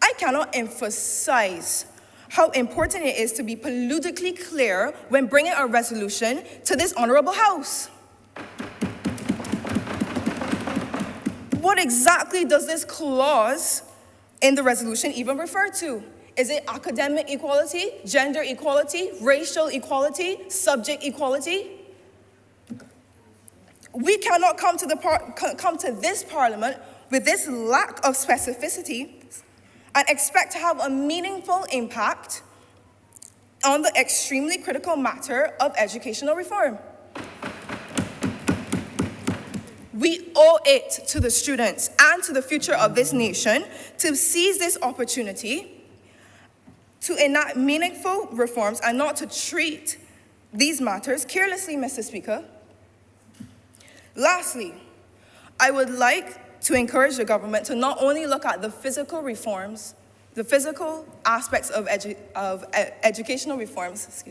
I cannot emphasize how important it is to be politically clear when bringing a resolution to this honorable House. What exactly does this clause in the resolution even refer to? Is it academic equality, gender equality, racial equality, subject equality? We cannot come to this Parliament with this lack of specificity and expect to have a meaningful impact on the extremely critical matter of educational reform. We owe it to the students and to the future of this nation to seize this opportunity to enact meaningful reforms and not to treat these matters carelessly, Mr. Speaker. Lastly, I would like to encourage the government to not only look at the physical reforms, the physical aspects of educational reforms,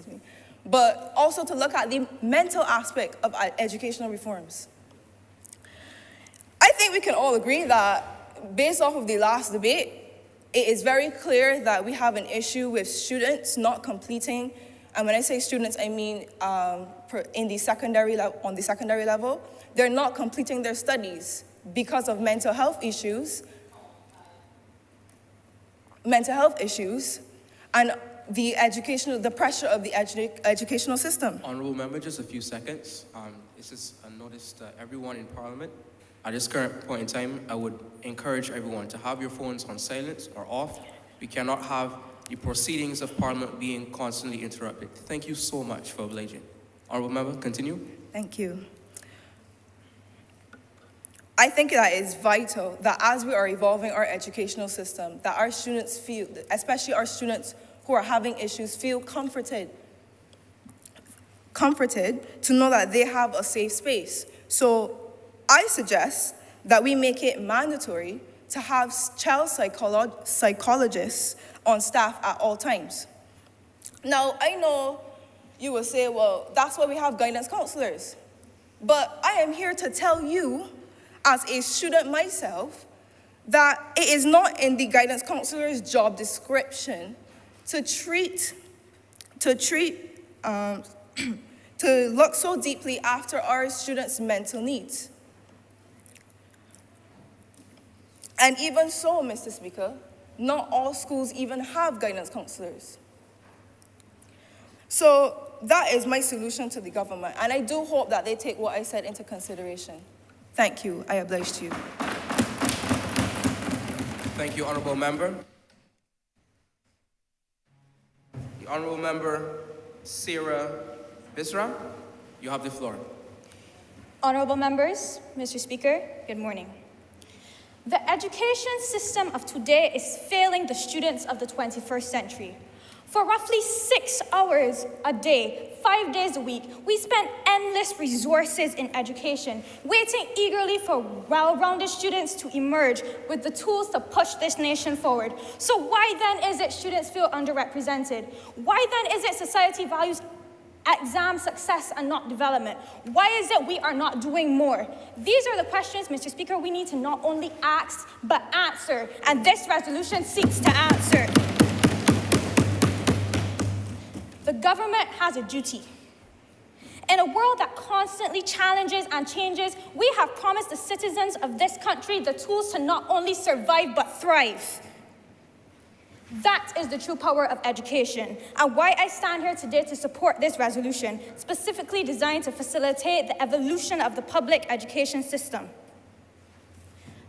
but also to look at the mental aspect of educational reforms. I think we can all agree that based off of the last debate, it is very clear that we have an issue with students not completing, and when I say students, I mean on the secondary level, they're not completing their studies because of mental health issues, and the pressure of the educational system. Honourable Member, just a few seconds. This is a notice to everyone in Parliament. At this current point in time, I would encourage everyone to have your phones on silent or off. We cannot have the proceedings of Parliament being constantly interrupted. Thank you so much for obliging. Honourable Member, continue. Thank you. I think that it's vital that as we are evolving our educational system, that our students feel, especially our students who are having issues, feel comforted to know that they have a safe space. So I suggest that we make it mandatory to have child psychologists on staff at all times. Now, I know you will say, well, that's why we have guidance counselors. But I am here to tell you, as a student myself, that it is not in the guidance counselor's job description to look so deeply after our students' mental needs. And even so, Mr. Speaker, not all schools even have guidance counselors. So that is my solution to the government, and I do hope that they take what I said into consideration. Thank you. I oblige to you. Thank you, Honourable Member. The Honourable Member, Sarah Bisra, you have the floor. Honourable members, Mr. Speaker, good morning. The education system of today is failing the students of the 21st century. For roughly 6 hours a day, 5 days a week, we spend endless resources in education, waiting eagerly for well-rounded students to emerge with the tools to push this nation forward. So why then is it students feel underrepresented? Why then is it society values exam success and not development? Why is it we are not doing more? These are the questions, Mr. Speaker, we need to not only ask, but answer, and this resolution seeks to answer. The government has a duty. In a world that constantly challenges and changes, we have promised the citizens of this country the tools to not only survive, but thrive. That is the true power of education, and why I stand here today to support this resolution, specifically designed to facilitate the evolution of the public education system.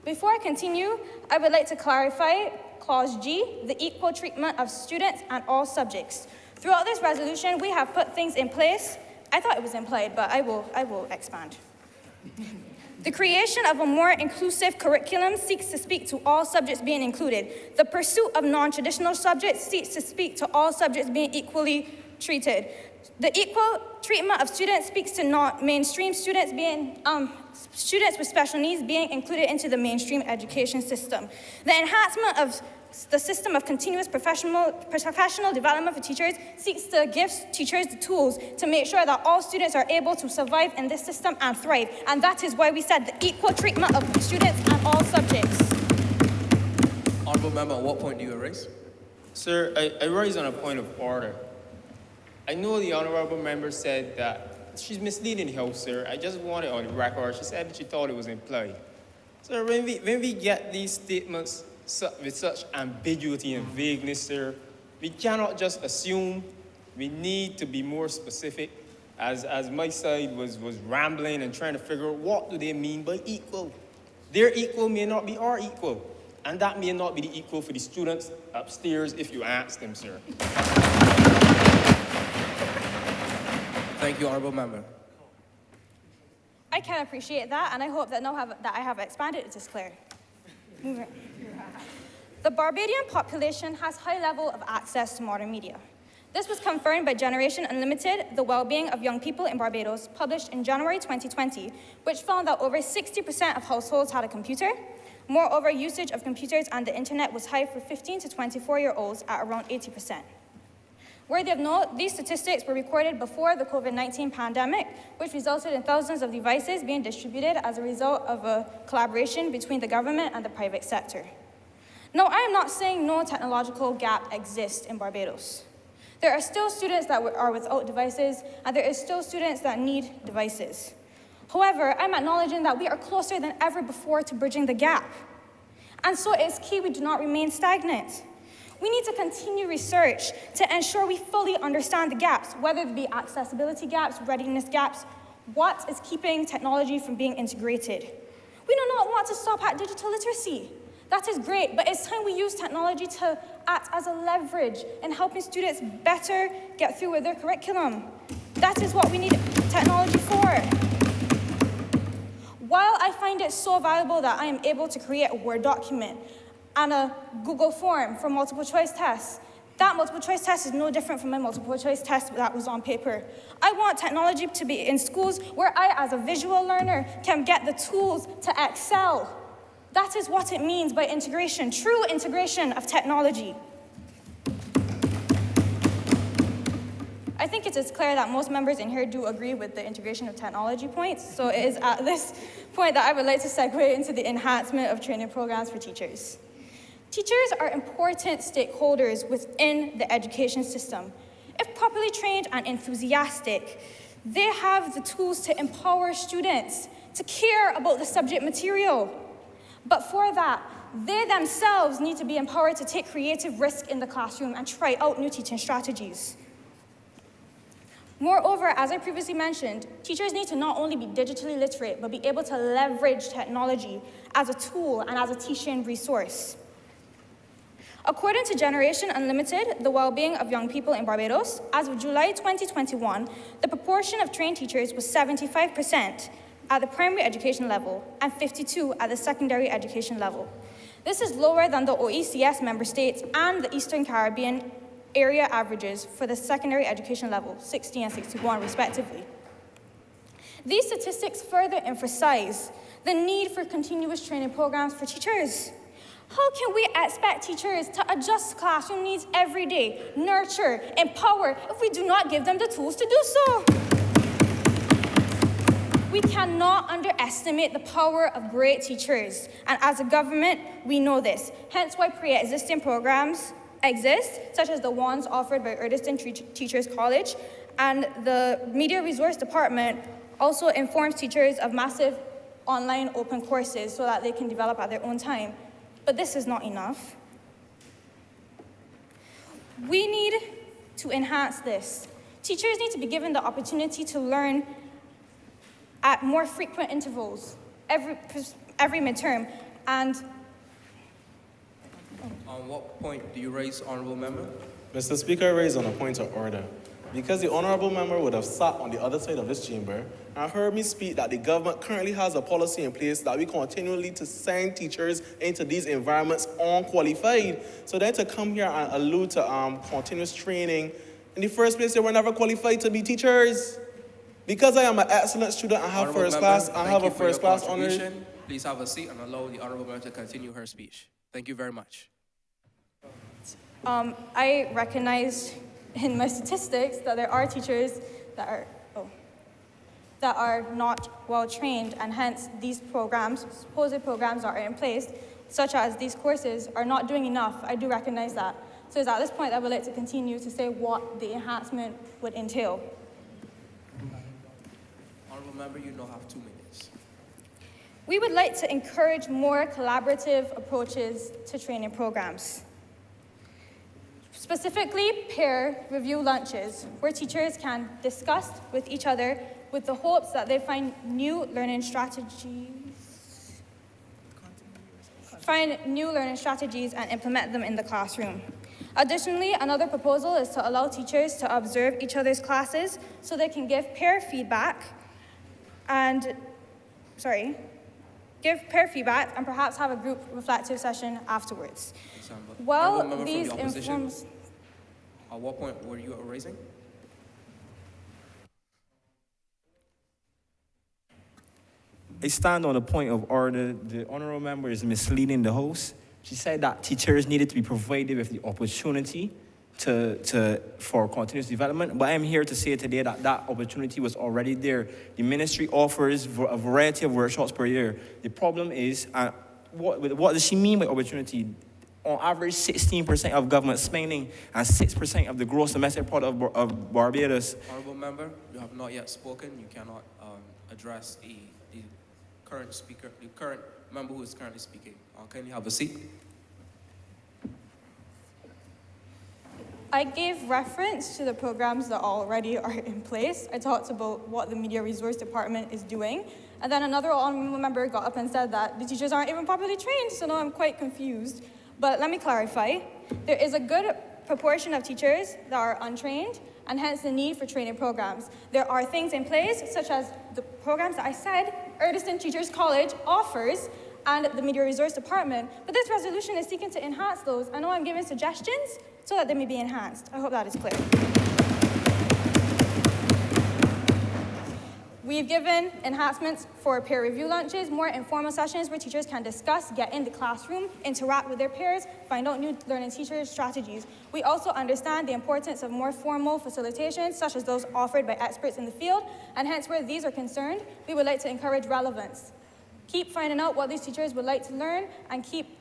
Before I continue, I would like to clarify Clause G, the equal treatment of students and all subjects. Throughout this resolution, we have put things in place. I thought it was implied, but I will expand. The creation of a more inclusive curriculum seeks to speak to all subjects being included. The pursuit of non-traditional subjects seeks to speak to all subjects being equally treated. The equal treatment of students speaks to non-mainstream students being students with special needs being included into the mainstream education system. The enhancement of the system of continuous professional development for teachers seeks to give teachers the tools to make sure that all students are able to survive in this system and thrive. And that is why we said the equal treatment of students and all subjects. Honourable Member, at what point do you raise? Sir, I raise on a point of order. I know the Honourable Member said that she's misleading the House, sir. I just want it on the record. She said that she thought it was implied. Sir, when we get these statements with such ambiguity and vagueness, sir, we cannot just assume. We need to be more specific. As my side was rambling and trying to figure out what do they mean by equal. Their equal may not be our equal, and that may not be the equal for the students upstairs if you ask them, sir. Thank you, Honourable Member. I can appreciate that, and I hope that now that I have expanded, it is clear. Moving. The Barbadian population has high level of access to modern media. This was confirmed by Generation Unlimited, The Wellbeing of Young People in Barbados, published in January 2020, which found that over 60% of households had a computer. Moreover, usage of computers and the internet was high for 15 to 24-year-olds at around 80%. Worthy of note, these statistics were recorded before the COVID-19 pandemic, which resulted in thousands of devices being distributed as a result of a collaboration between the government and the private sector. Now, I am not saying no technological gap exists in Barbados. There are still students that are without devices, and there is still students that need devices. However, I'm acknowledging that we are closer than ever before to bridging the gap. And so it's key we do not remain stagnant. We need to continue research to ensure we fully understand the gaps, whether it be accessibility gaps, readiness gaps, what is keeping technology from being integrated. We do not want to stop at digital literacy. That is great, but it's time we use technology to act as a leverage in helping students better get through with their curriculum. That is what we need technology for. While I find it so valuable that I am able to create a Word document and a Google form for multiple choice tests, that multiple choice test is no different from my multiple choice test that was on paper. I want technology to be in schools where I, as a visual learner, can get the tools to excel. That is what it means by integration, true integration of technology. I think it is clear that most members in here do agree with the integration of technology points, so it is at this point that I would like to segue into the enhancement of training programs for teachers. Teachers are important stakeholders within the education system. If properly trained and enthusiastic, they have the tools to empower students to care about the subject material. But for that, they themselves need to be empowered to take creative risk in the classroom and try out new teaching strategies. Moreover, as I previously mentioned, teachers need to not only be digitally literate, but be able to leverage technology as a tool and as a teaching resource. According to Generation Unlimited, The Wellbeing of Young People in Barbados, as of July 2021, the proportion of trained teachers was 75% at the primary education level and 52% at the secondary education level. This is lower than the OECS member states and the Eastern Caribbean area averages for the secondary education level, 60 and 61 respectively. These statistics further emphasize the need for continuous training programs for teachers. How can we expect teachers to adjust classroom needs every day, nurture, empower, if we do not give them the tools to do so? We cannot underestimate the power of great teachers, and as a government, we know this. Hence why pre-existing programs exist, such as the ones offered by Erdiston Teachers College, and the Media Resource Department also informs teachers of massive online open courses so that they can develop at their own time. But this is not enough. We need to enhance this. Teachers need to be given the opportunity to learn at more frequent intervals, every midterm, and On what point do you raise, Honourable Member? Mr. Speaker, I raise on a point of order. Because the Honourable Member would have sat on the other side of this chamber and heard me speak that the government currently has a policy in place that we continually to send teachers into these environments unqualified. So then to come here and allude to continuous training, in the first place, they were never qualified to be teachers. Because I am an excellent student and have first class, I have a first class honor. Please have a seat and allow the Honourable Member to continue her speech. Thank you very much. I recognize in my statistics that there are teachers that are not well trained, and hence these programs, supposed programs that are in place, such as these courses, are not doing enough. I do recognize that. So it's at this point I would like to continue to say what the enhancement would entail. Honourable Member, you now have 2 minutes. We would like to encourage more collaborative approaches to training programs. Specifically, peer review lunches, where teachers can discuss with each other with the hopes that they find new learning strategies and implement them in the classroom. Additionally, another proposal is to allow teachers to observe each other's classes so they can give peer feedback and perhaps have a group reflective session afterwards. Well, these informs... What point were you raising? I stand on the point of order. The honourable member is misleading the host. She said that teachers needed to be provided with the opportunity for continuous development, but I'm here to say today that that opportunity was already there. The ministry offers a variety of workshops per year. The problem is, what does she mean by opportunity? On average, 16% of government spending and 6% of the gross domestic product of Barbados. Honourable member, you have not yet spoken. You cannot address the current speaker, the current member who is currently speaking. Can you have a seat? I gave reference to the programs that already are in place. I talked about what the Media Resource Department is doing. And then another honourable member got up and said that the teachers aren't even properly trained, so now I'm quite confused. But let me clarify. There is a good proportion of teachers that are untrained, and hence the need for training programs. There are things in place, such as the programs that I said Erdiston Teachers College offers, and the Media Resource Department. But this resolution is seeking to enhance those. I know I'm giving suggestions so that they may be enhanced. I hope that is clear. We've given enhancements for peer review lunches, more informal sessions where teachers can discuss, get in the classroom, interact with their peers, find out new learning teacher strategies. We also understand the importance of more formal facilitations, such as those offered by experts in the field, and hence where these are concerned, we would like to encourage relevance. Keep finding out what these teachers would like to learn and keep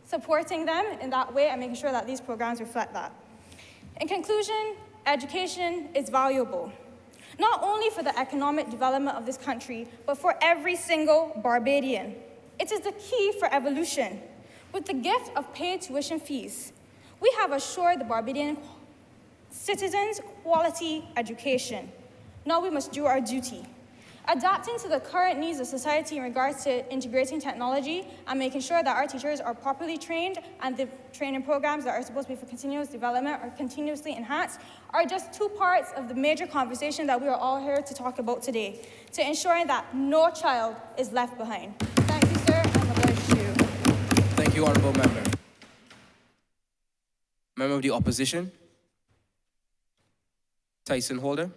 supporting them in that way and making sure that these programs reflect that. In conclusion, education is valuable, not only for the economic development of this country, but for every single Barbadian. It is the key for evolution. With the gift of paid tuition fees, we have assured the Barbadian citizens quality education. Now we must do our duty. Adapting to the current needs of society in regards to integrating technology and making sure that our teachers are properly trained and the training programs that are supposed to be for continuous development are continuously enhanced are just two parts of the major conversation that we are all here to talk about today, to ensuring that no child is left behind. Thank you, sir, and God bless you. Thank you, honourable member. Member of the opposition, Tyson Holder.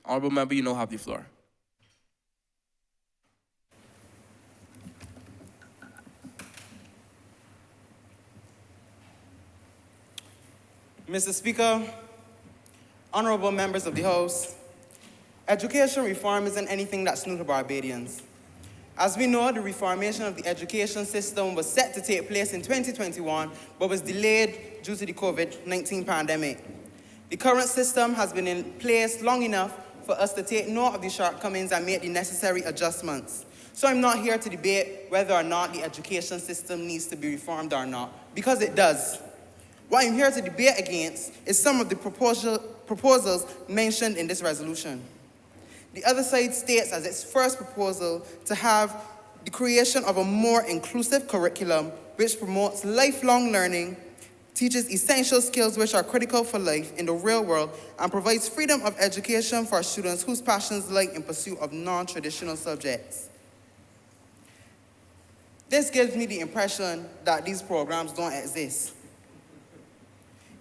Honourable member, you now have the floor. Mr. Speaker, honourable members of the House, education reform isn't anything that's new to Barbadians. As we know, the reformation of the education system was set to take place in 2021, but was delayed due to the COVID-19 pandemic. The current system has been in place long enough for us to take note of the shortcomings and make the necessary adjustments. So I'm not here to debate whether or not the education system needs to be reformed or not, because it does. What I'm here to debate against is some of the proposals mentioned in this resolution. The other side states as its first proposal to have the creation of a more inclusive curriculum which promotes lifelong learning, teaches essential skills which are critical for life in the real world, and provides freedom of education for students whose passions lie in pursuit of non-traditional subjects. This gives me the impression that these programs don't exist.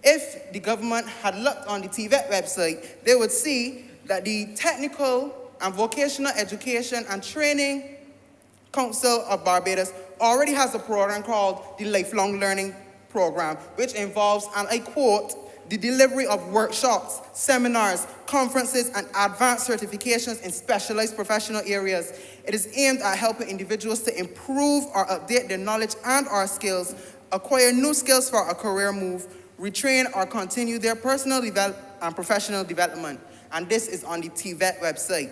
If the government had looked on the TVET website, they would see that the Technical and Vocational Education and Training Council of Barbados already has a program called the Lifelong Learning Program, which involves, and I quote, the delivery of workshops, seminars, conferences, and advanced certifications in specialized professional areas. It is aimed at helping individuals to improve or update their knowledge and or skills, acquire new skills for a career move, retrain or continue their personal and professional development. And this is on the TVET website.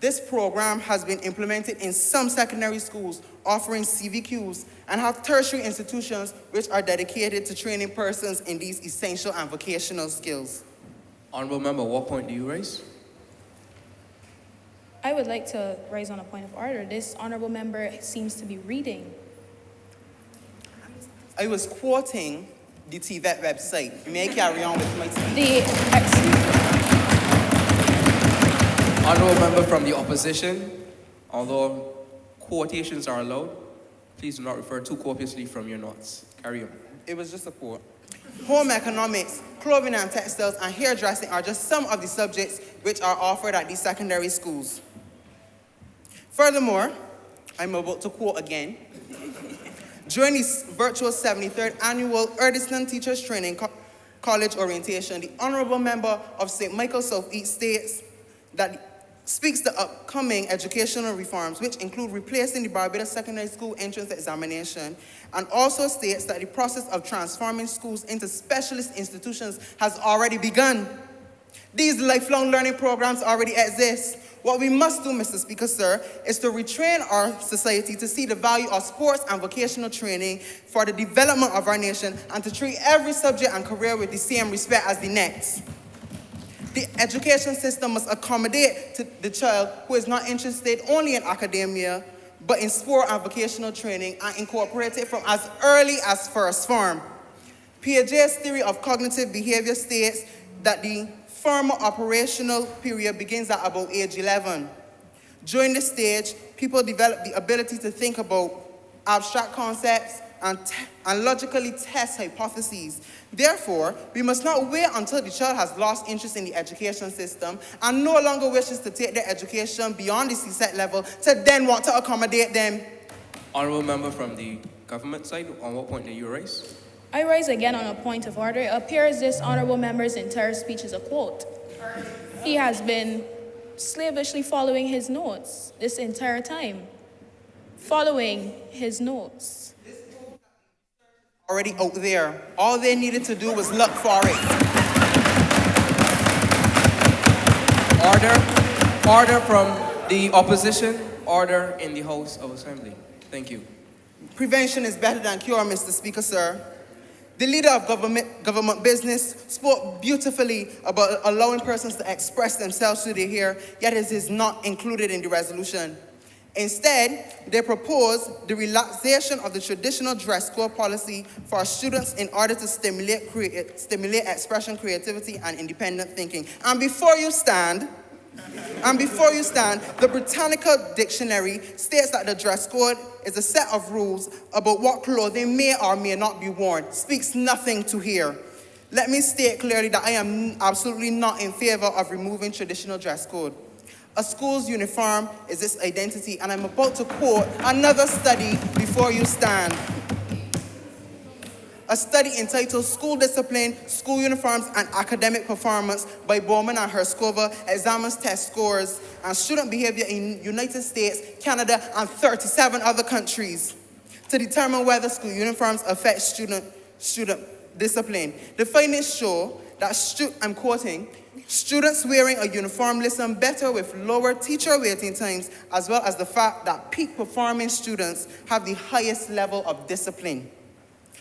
This program has been implemented in some secondary schools, offering CVQs, and have tertiary institutions which are dedicated to training persons in these essential and vocational skills. Honourable member, what point do you raise? I would like to raise on a point of order. This honourable member seems to be reading. I was quoting the TVET website. You may carry on with my speech. Honourable member from the opposition, although quotations are allowed, please do not refer too copiously from your notes. Carry on. It was just a quote. home economics, clothing and textiles, and hairdressing are just some of the subjects which are offered at these secondary schools. Furthermore, I'm about to quote again, during the virtual 73rd annual Erdiston Teachers Training College Orientation, the Honourable Member of St. Michael Southeast states that speaks the upcoming educational reforms, which include replacing the Barbados Secondary School entrance examination, and also states that the process of transforming schools into specialist institutions has already begun. These lifelong learning programs already exist. What we must do, Mr. Speaker, sir, is to retrain our society to see the value of sports and vocational training for the development of our nation, and to treat every subject and career with the same respect as the next. The education system must accommodate to the child who is not interested only in academia, but in sport and vocational training, and incorporate it from as early as first form. Piaget's theory of cognitive behavior states that the formal operational period begins at about age 11. During this stage, people develop the ability to think about abstract concepts and logically test hypotheses. Therefore, we must not wait until the child has lost interest in the education system and no longer wishes to take their education beyond the CSET level to then want to accommodate them. Honourable member from the government side, on what point do you raise? I rise again on a point of order. It appears this honourable member's entire speech is a quote. He has been slavishly following his notes this entire time. Following his notes. Already out there. All they needed to do was look for it. Order from the opposition. Order in the House of Assembly. Thank you. Prevention is better than cure, Mr. Speaker, sir. The leader of government business spoke beautifully about allowing persons to express themselves through their hair, yet it is not included in the resolution. Instead, they propose the relaxation of the traditional dress code policy for students in order to stimulate expression, creativity, and independent thinking. And before you stand, the Britannica Dictionary states that the dress code is a set of rules about what clothing may or may not be worn. Speaks nothing to here. Let me state clearly that I am absolutely not in favor of removing traditional dress code. A school's uniform is its identity, and I'm about to quote another study before you stand. A study entitled School Discipline, School Uniforms, and Academic Performance by Bowman and Herskova examines test scores and student behavior in United States, Canada, and 37 other countries to determine whether school uniforms affect student discipline. The findings show that, I'm quoting, students wearing a uniform listen better with lower teacher waiting times, as well as the fact that peak performing students have the highest level of discipline.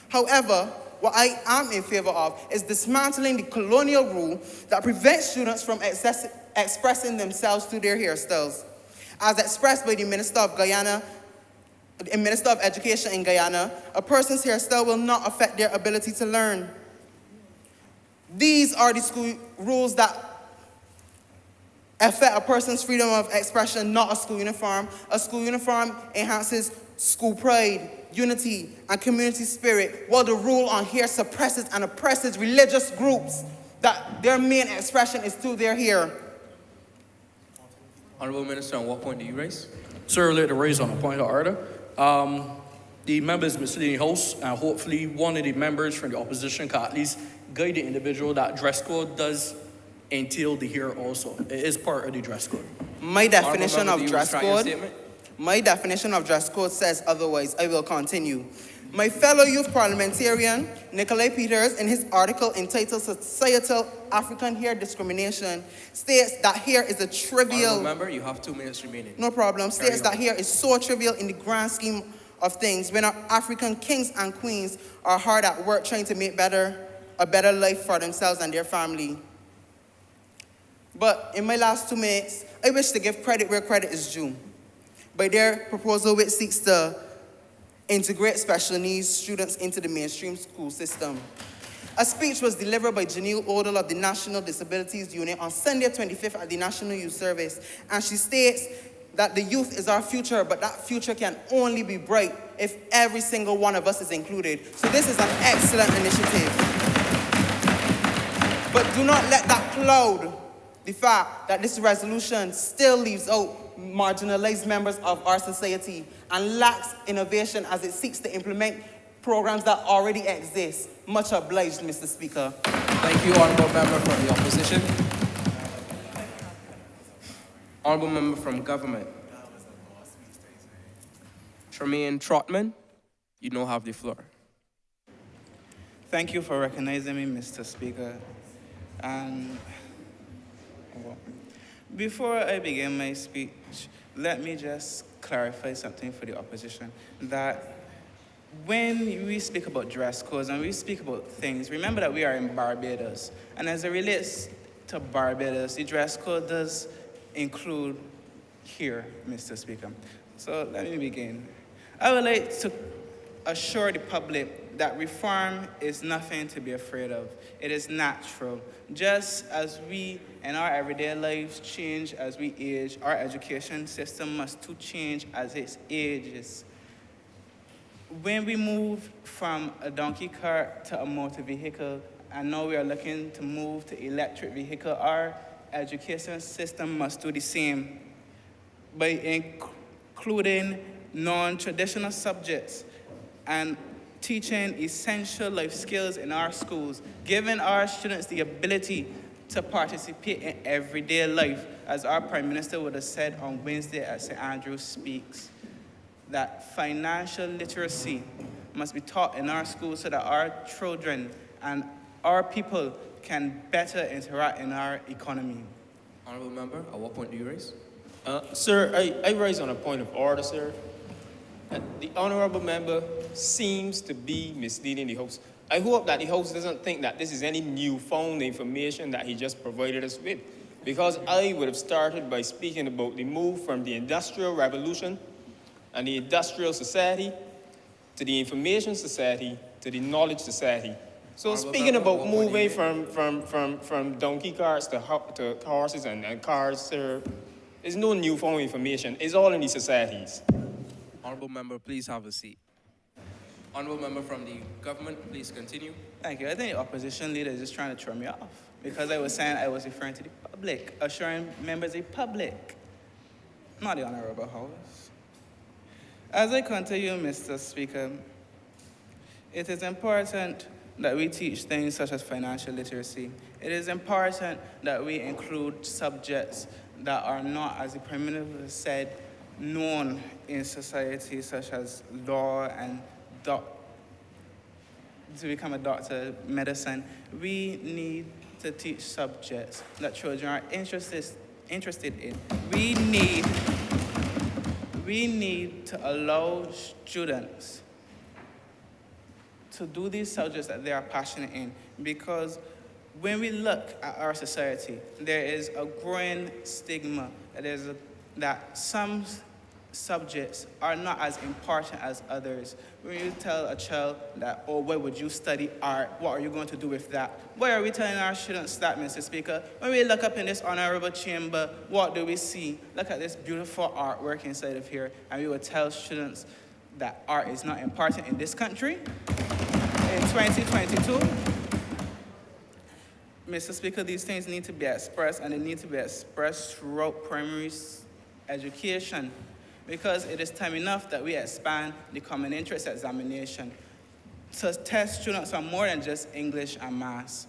However, what I am in favor of is dismantling the colonial rule that prevents students from expressing themselves through their hairstyles. As expressed by the Minister of Education in Guyana, a person's hairstyle will not affect their ability to learn. These are the school rules that affect a person's freedom of expression, not a school uniform. A school uniform enhances school pride, unity, and community spirit, while the rule on hair suppresses and oppresses religious groups that their main expression is through their hair. Honourable Minister, on what point do you raise? Sir, I'd like to raise on a point of order. The members misleading the House, and hopefully one of the members from the opposition can at least guide the individual that dress code does entail the hair also. It is part of the dress code. My definition of dress code says otherwise. I will continue. My fellow youth parliamentarian, Nikolai Peters, in his article entitled Societal African Hair Discrimination, states that hair is a trivial... Remember, you have 2 minutes remaining. No problem. States that hair is so trivial in the grand scheme of things when our African kings and queens are hard at work trying to make a better life for themselves and their family. But in my last 2 minutes, I wish to give credit where credit is due. By their proposal, which seeks to integrate special needs students into the mainstream school system. A speech was delivered by Janelle Odell of the National Disabilities Unit on Sunday 25th at the National Youth Service, and she states that the youth is our future, but that future can only be bright if every single one of us is included. So this is an excellent initiative. But do not let that cloud the fact that this resolution still leaves out marginalized members of our society and lacks innovation as it seeks to implement programs that already exist. Much obliged, Mr. Speaker. Thank you, Honourable Member from the Opposition. Honourable Member from Government. Tremaine Trotman, you now have the floor. Thank you for recognizing me, Mr. Speaker. And before I begin my speech, let me just clarify something for the opposition, that when we speak about dress codes and we speak about things, remember that we are in Barbados. And as it relates to Barbados, the dress code does include here, Mr. Speaker. So let me begin. I would like to assure the public that reform is nothing to be afraid of. It is natural. Just as we in our everyday lives change as we age, our education system must too change as it ages. When we move from a donkey cart to a motor vehicle, and now we are looking to move to electric vehicle, our education system must do the same by including non-traditional subjects and teaching essential life skills in our schools, giving our students the ability to participate in everyday life, as our Prime Minister would have said on Wednesday at St. Andrews Speaks, that financial literacy must be taught in our schools so that our children and our people can better interact in our economy. Honourable Member, at what point do you raise? Sir, I raise on a point of order, sir. The Honourable Member seems to be misleading the House. I hope that the House doesn't think that this is any newfound information that he just provided us with, because I would have started by speaking about the move from the Industrial Revolution and the Industrial Society to the Information Society to the Knowledge Society. So Honourable speaking Member, about what point do you moving from donkey carts to horses and cars, sir, there's no newfound information. It's all in the societies. Honourable Member, please have a seat. Honourable Member from the Government, please continue. Thank you. I think the opposition leader is just trying to throw me off because I was saying I was referring to the public, assuring members of the public, not the Honourable House. As I continue, Mr. Speaker, it is important that we teach things such as financial literacy. It is important that we include subjects that are not, as the Prime Minister said, known in society, such as law and to become a doctor, medicine. We need to teach subjects that children are interested in. We need to allow students to do these subjects that they are passionate in, because when we look at our society, there is a growing stigma that some subjects are not as important as others. When you tell a child that, oh, why would you study art? What are you going to do with that? Why are we telling our students that, Mr. Speaker? When we look up in this honourable chamber, what do we see? Look at this beautiful artwork inside of here, and we would tell students that art is not important in this country in 2022. Mr. Speaker, these things need to be expressed, and they need to be expressed throughout primary education, because it is time enough that we expand the common interest examination to test students on more than just English and maths.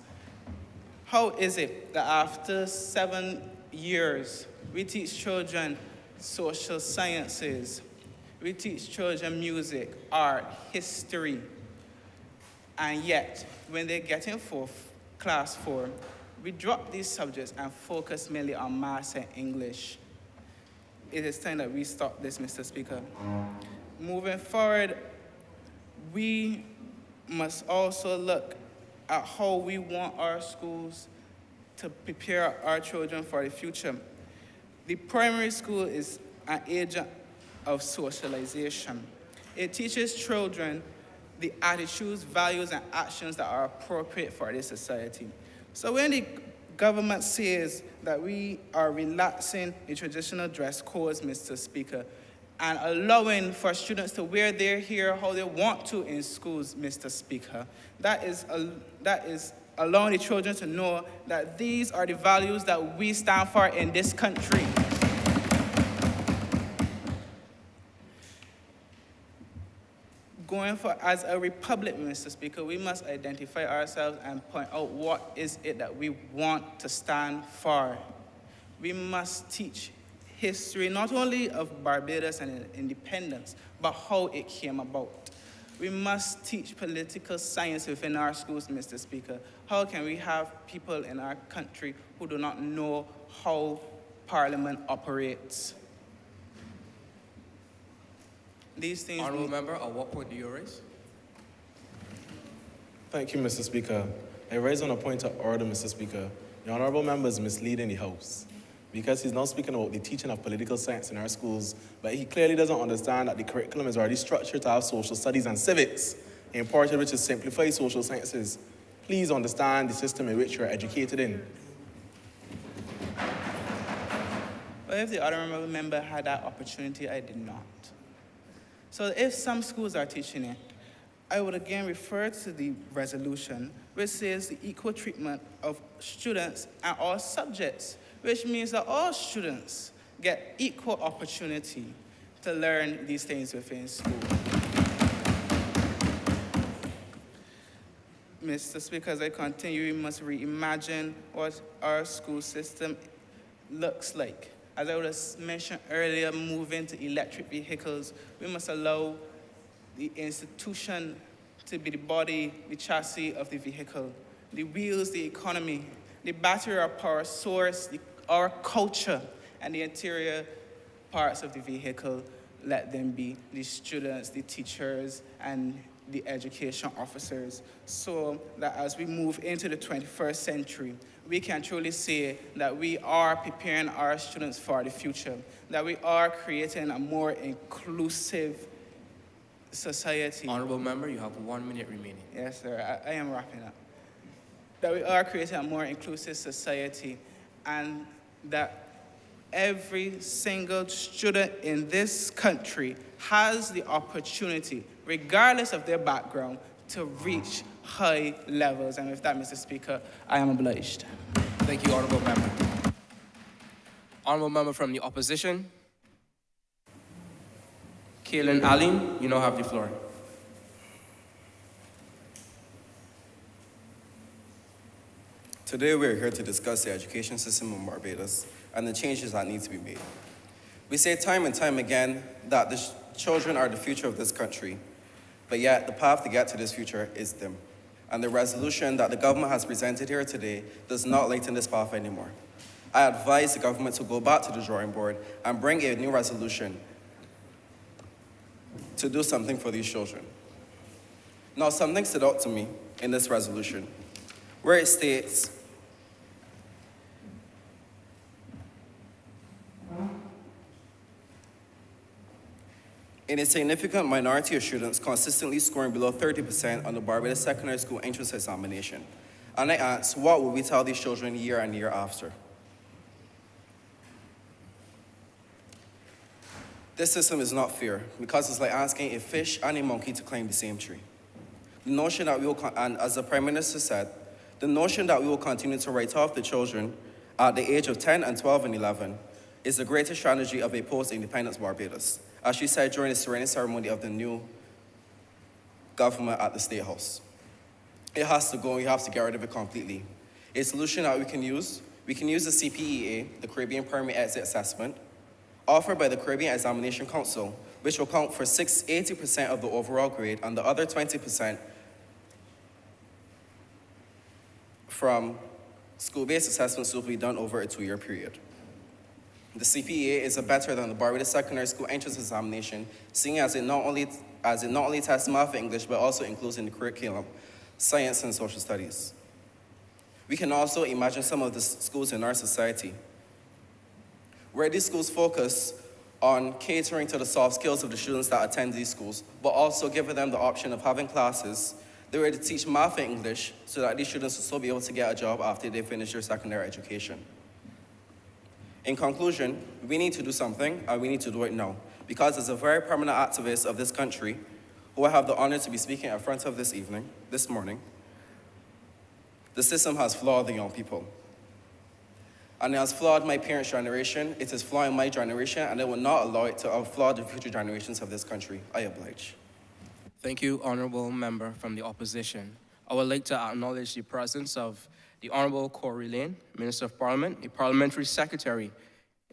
How is it that after 7 years, we teach children social sciences, we teach children music, art, history, and yet when they get in class 4, we drop these subjects and focus mainly on maths and English? It is time that we stop this, Mr. Speaker. Moving forward, we must also look at how we want our schools to prepare our children for the future. The primary school is an agent of socialization. It teaches children the attitudes, values, and actions that are appropriate for this society. So when the government says that we are relaxing the traditional dress codes, Mr. Speaker, and allowing for students to wear their hair how they want to in schools, Mr. Speaker, that is allowing the children to know that these are the values that we stand for in this country. Going for, as a republic, Mr. Speaker, we must identify ourselves and point out what is it that we want to stand for. We must teach history, not only of Barbados and independence, but how it came about. We must teach political science within our schools, Mr. Speaker. How can we have people in our country who do not know how Parliament operates? These things. Honourable member, at what point do you raise? Thank you, Mr. Speaker. I raise on a point of order, Mr. Speaker. The honourable member is misleading the House because he's not speaking about the teaching of political science in our schools, but he clearly doesn't understand that the curriculum is already structured to have social studies and civics, in part of which is simplified social sciences. Please understand the system in which you're educated in. Well, if the honourable member had that opportunity, I did not. So if some schools are teaching it, I would again refer to the resolution, which says the equal treatment of students and all subjects, which means that all students get equal opportunity to learn these things within school. Mr. Speaker, as I continue, we must reimagine what our school system looks like. As I was mentioned earlier, moving to electric vehicles, we must allow the institution to be the body, the chassis of the vehicle, the wheels, the economy, the battery or power source, our culture, and the interior parts of the vehicle. Let them be the students, the teachers, and the education officers, so that as we move into the 21st century, we can truly say that we are preparing our students for the future, that we are creating a more inclusive society. Honourable member, you have 1 minute remaining. Yes, sir, I am wrapping up. That we are creating a more inclusive society, and that every single student in this country has the opportunity, regardless of their background, to reach high levels. And with that, Mr. Speaker, I am obliged. Thank you, honourable member. Honourable member from the opposition, Kaylin Aline, you now have the floor. Today we're here to discuss the education system in Barbados and the changes that need to be made. We say time and time again that the children are the future of this country, but yet the path to get to this future is dim. And the resolution that the government has presented here today does not lighten this path anymore. I advise the government to go back to the drawing board and bring a new resolution to do something for these children. Now, something stood out to me in this resolution, where it states, in a significant minority of students consistently scoring below 30% on the Barbados Secondary School entrance examination. And I asked, what will we tell these children year and year after? This system is not fair because it's like asking a fish and a monkey to climb the same tree. The notion that we will, and as the Prime Minister said, the notion that we will continue to write off the children at the age of 10 and 12 and 11 is the greatest strategy of a post-independence Barbados, as she said during the swearing ceremony of the new government at the State House. It has to go, and you have to get rid of it completely. A solution that we can use the CPEA, the Caribbean Permit Exit Assessment, offered by the Caribbean Examination Council, which will count for 80% of the overall grade and the other 20% from school-based assessments will be done over a 2-year period. The CPEA is better than the Barbados Secondary School entrance examination, seeing as it not only tests math and English, but also includes in the curriculum science and social studies. We can also imagine some of the schools in our society, where these schools focus on catering to the soft skills of the students that attend these schools, but also giving them the option of having classes that were to teach math and English so that these students will still be able to get a job after they finish their secondary education. In conclusion, we need to do something, and we need to do it now, because as a very prominent activist of this country, who I have the honor to be speaking in front of this morning, The system has flawed the young people. And it has flawed my parents' generation, it is flawing my generation, and it will not allow it to outflaw the future generations of this country. I oblige. Thank you, Honourable Member from the Opposition. I would like to acknowledge the presence of the Honourable Corey Lane, Minister of Parliament, the Parliamentary Secretary,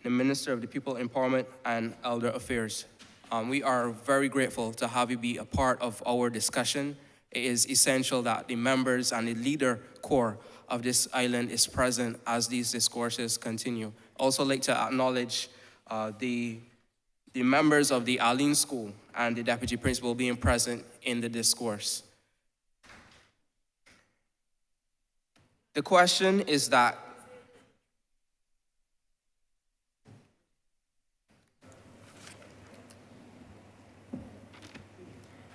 the Minister of the People Empowerment and Elder Affairs. We are very grateful to have you be a part of our discussion. It is essential that the members and the leader core of this island is present as these discourses continue. Also like to acknowledge the members of the Arlene School and the Deputy Principal being present in the discourse. The question is that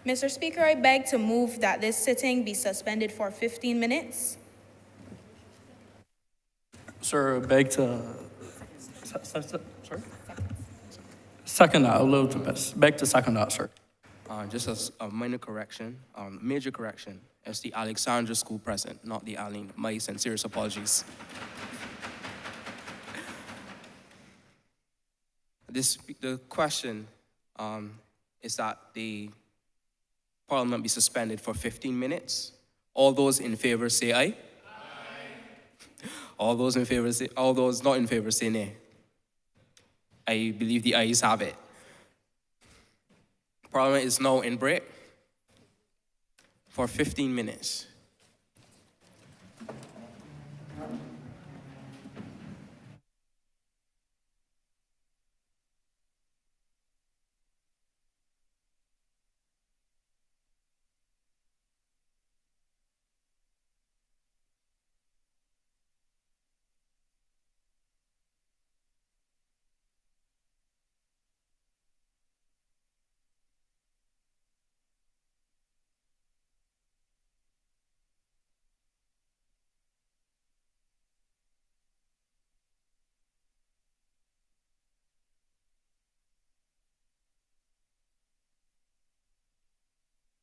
Mr. Speaker, I beg to move that this sitting be suspended for 15 minutes. Sir, beg to... Sorry? Second that, a little too best. Beg to second that, sir. Just a minor correction, major correction. It's the Alexandra School present, not the Arlene. My sincerest apologies. The question is that the Parliament be suspended for 15 minutes. All those in favor say aye. Aye. All those not in favor say nay. I believe the ayes have it. Parliament is now in break for 15 minutes.